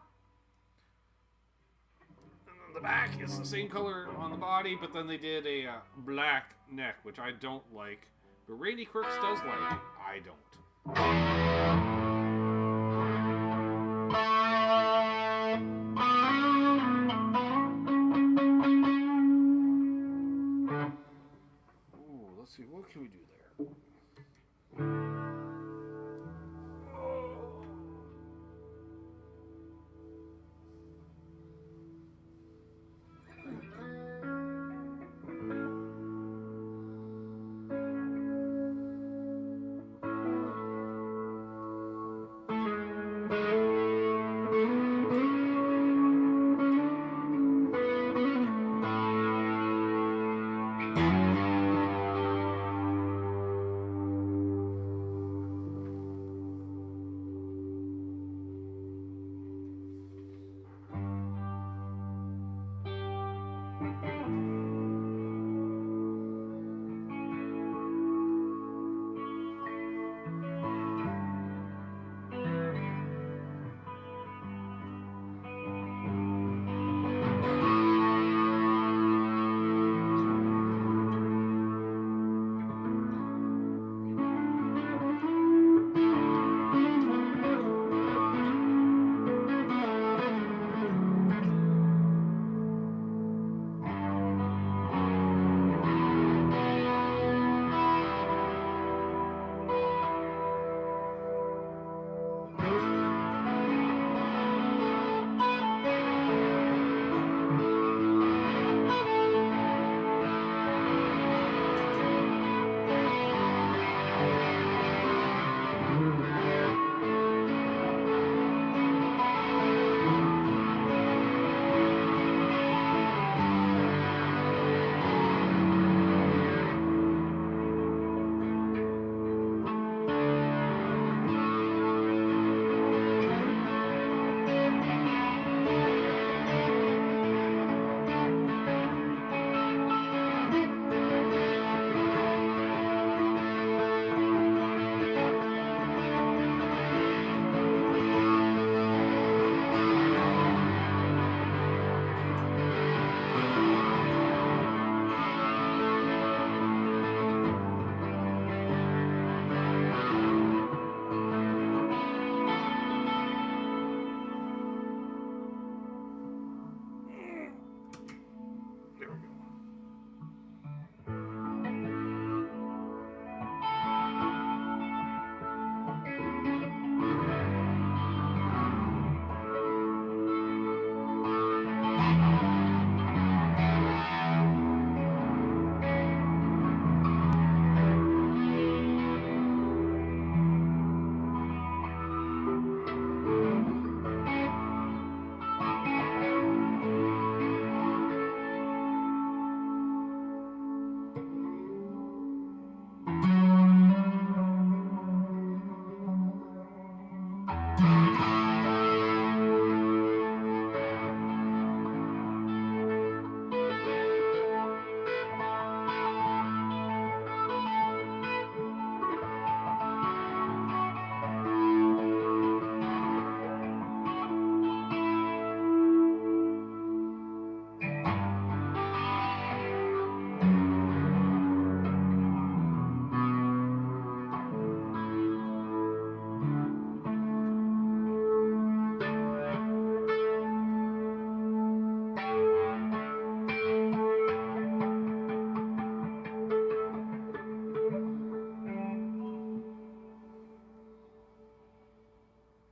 Speaker 1: And then the back is the same color on the body, but then they did a black neck, which I don't like. But Randy Crooks does like it. I don't. Let's see, what can we do there?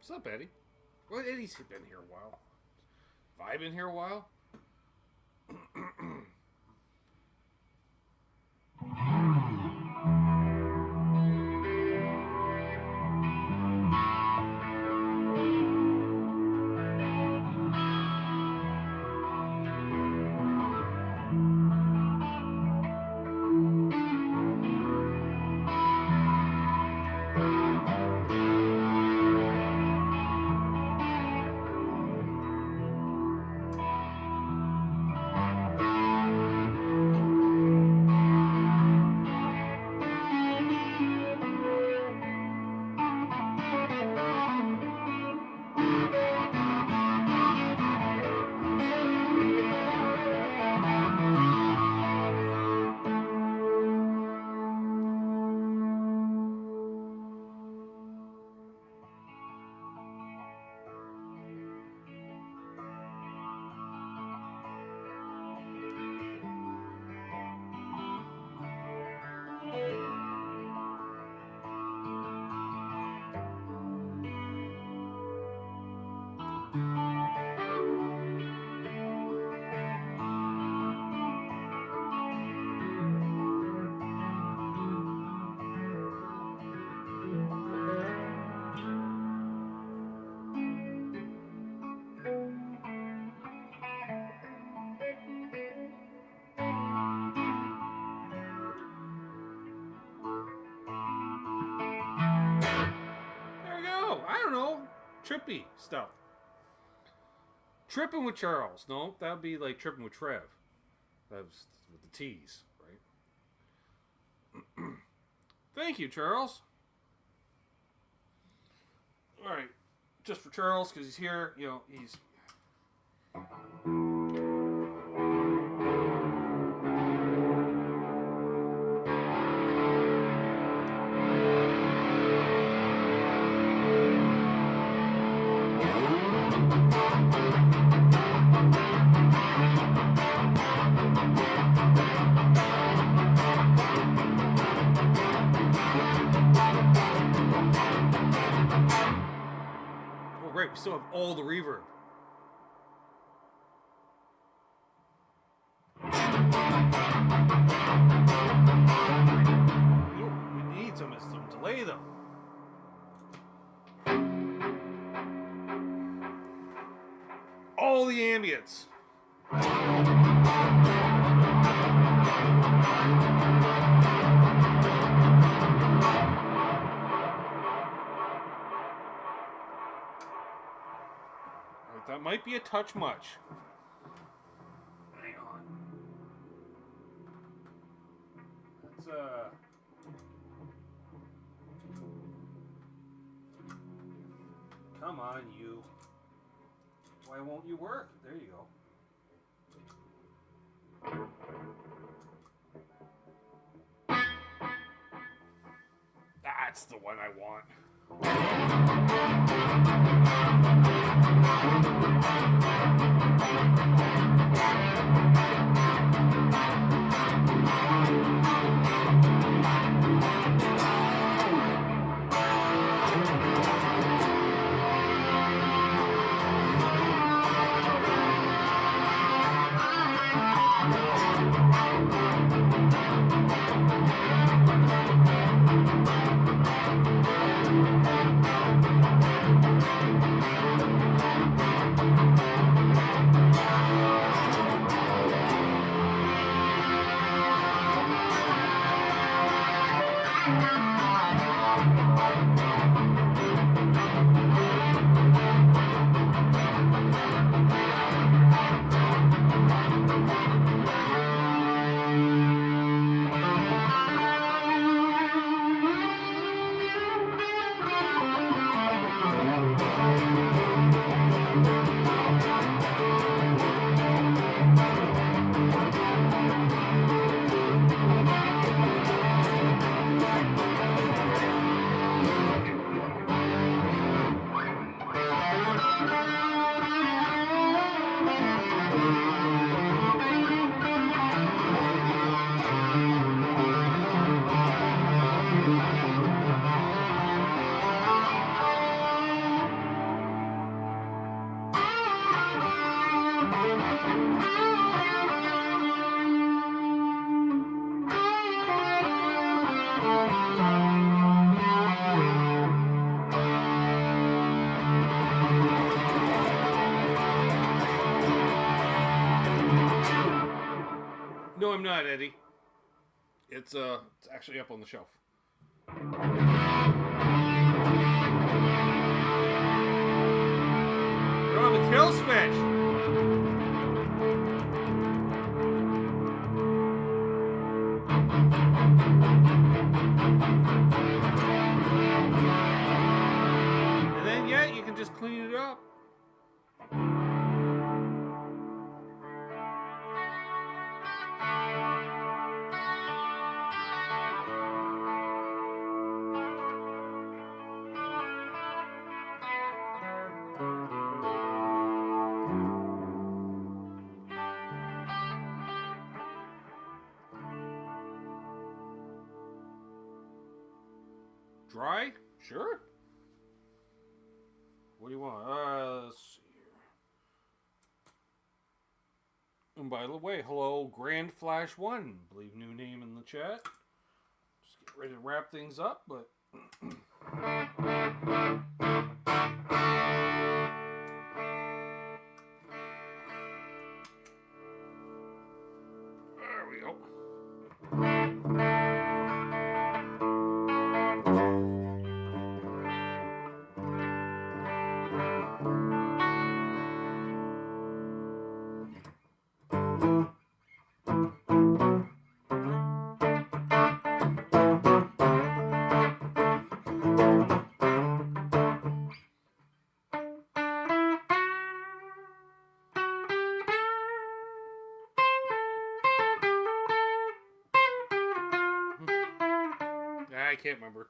Speaker 1: What's up, Eddie? Well, Eddie's been here a while. Have I been here a while? Trippy stuff. Tripping with Charles. No, that would be like tripping with Trev. That was with the T's, right? Thank you, Charles. All right, just for Charles because he's here. You know, he's. Great, we still have all the reverb. We need some delay though. All the ambience. That might be a touch much. Hang on. Let's come on, you. Why won't you work? There you go. That's the one I want. No, I'm not, Eddie. It's actually up on the shelf. You don't have a kill switch. And then, yeah, you can just clean it up. Dry? Sure. What do you want? Let's see here. And by the way, hello, Grand Flash 1. Believe new name in the chat. Just get ready to wrap things up, but... There we go. I can't remember.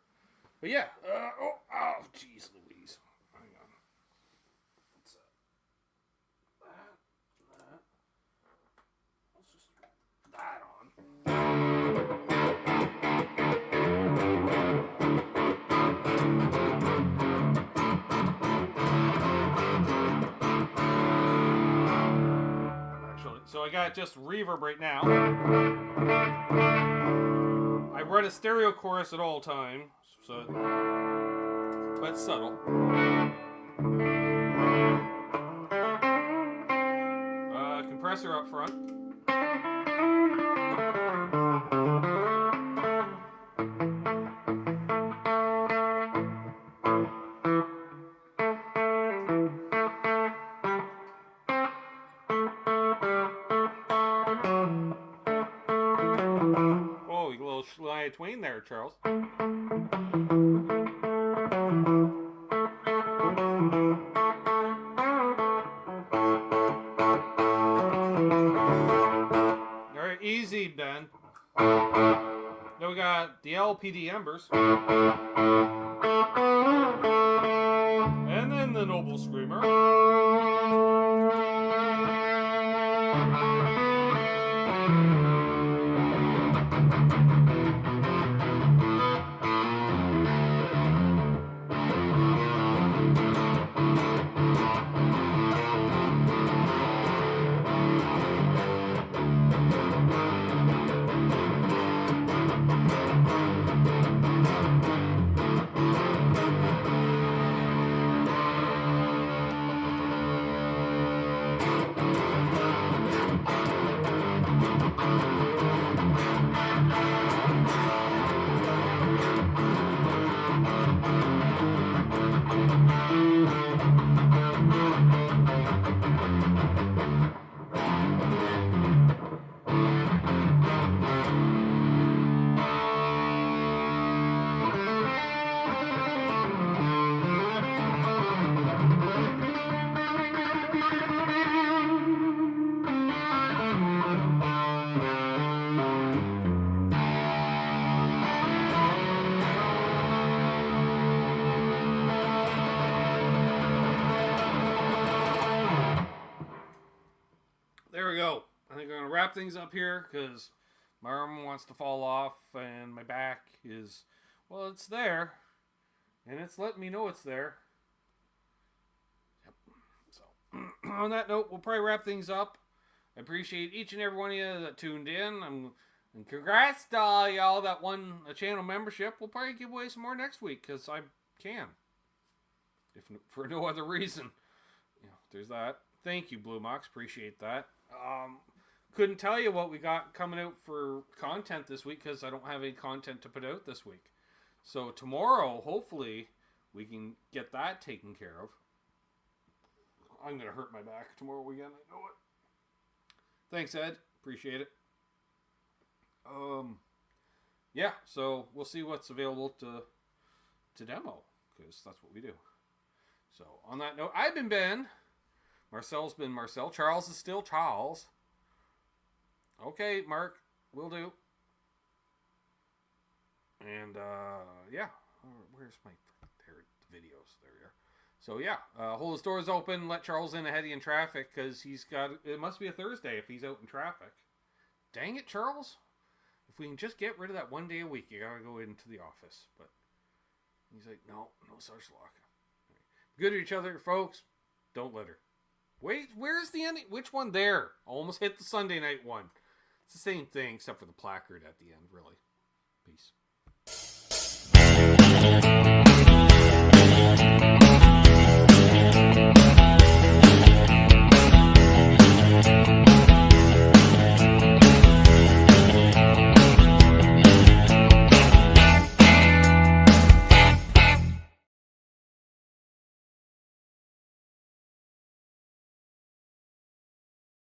Speaker 1: But yeah. Oh, jeez Louise. Hang on. What's that? Let's just put that on. Actually, so I got just reverb right now. I run a stereo chorus at all times, so but it's subtle. Compressor up front. Oh, you little Shania Twain there, Charles. Alright, easy, Ben. Then we got the LPD Embers. And then the Noble Screamer. There we go. I think I'm going to wrap things up here because my arm wants to fall off and my back is, well, it's there. And it's letting me know it's there. Yep. So, on that note, we'll probably wrap things up. I appreciate each and every one of you that tuned in. And congrats to all y'all that won a channel membership. We'll probably give away some more next week because I can. If for no other reason. There's that. Thank you, Blue Mox. Appreciate that. Couldn't tell you what we got coming out for content this week because I don't have any content to put out this week. So tomorrow, hopefully, we can get that taken care of. I'm going to hurt my back tomorrow again. I know it. Thanks, Ed. Appreciate it. Yeah, so we'll see what's available to demo because that's what we do. So on that note, I've been Ben. Marcel's been Marcel. Charles is still Charles. Okay, Mark, will do. And yeah, where's my there the videos? There we are. So yeah, hold his doors open. Let Charles in ahead of you in traffic because he's got. It must be a Thursday if he's out in traffic. Dang it, Charles! If we can just get rid of that one day a week, you gotta go into the office. But he's like, no such luck. Good to each other, folks. Don't let her. Wait, where's the ending? Which one there? Almost hit the Sunday night one. It's the same thing except for the placard at the end, really. Peace.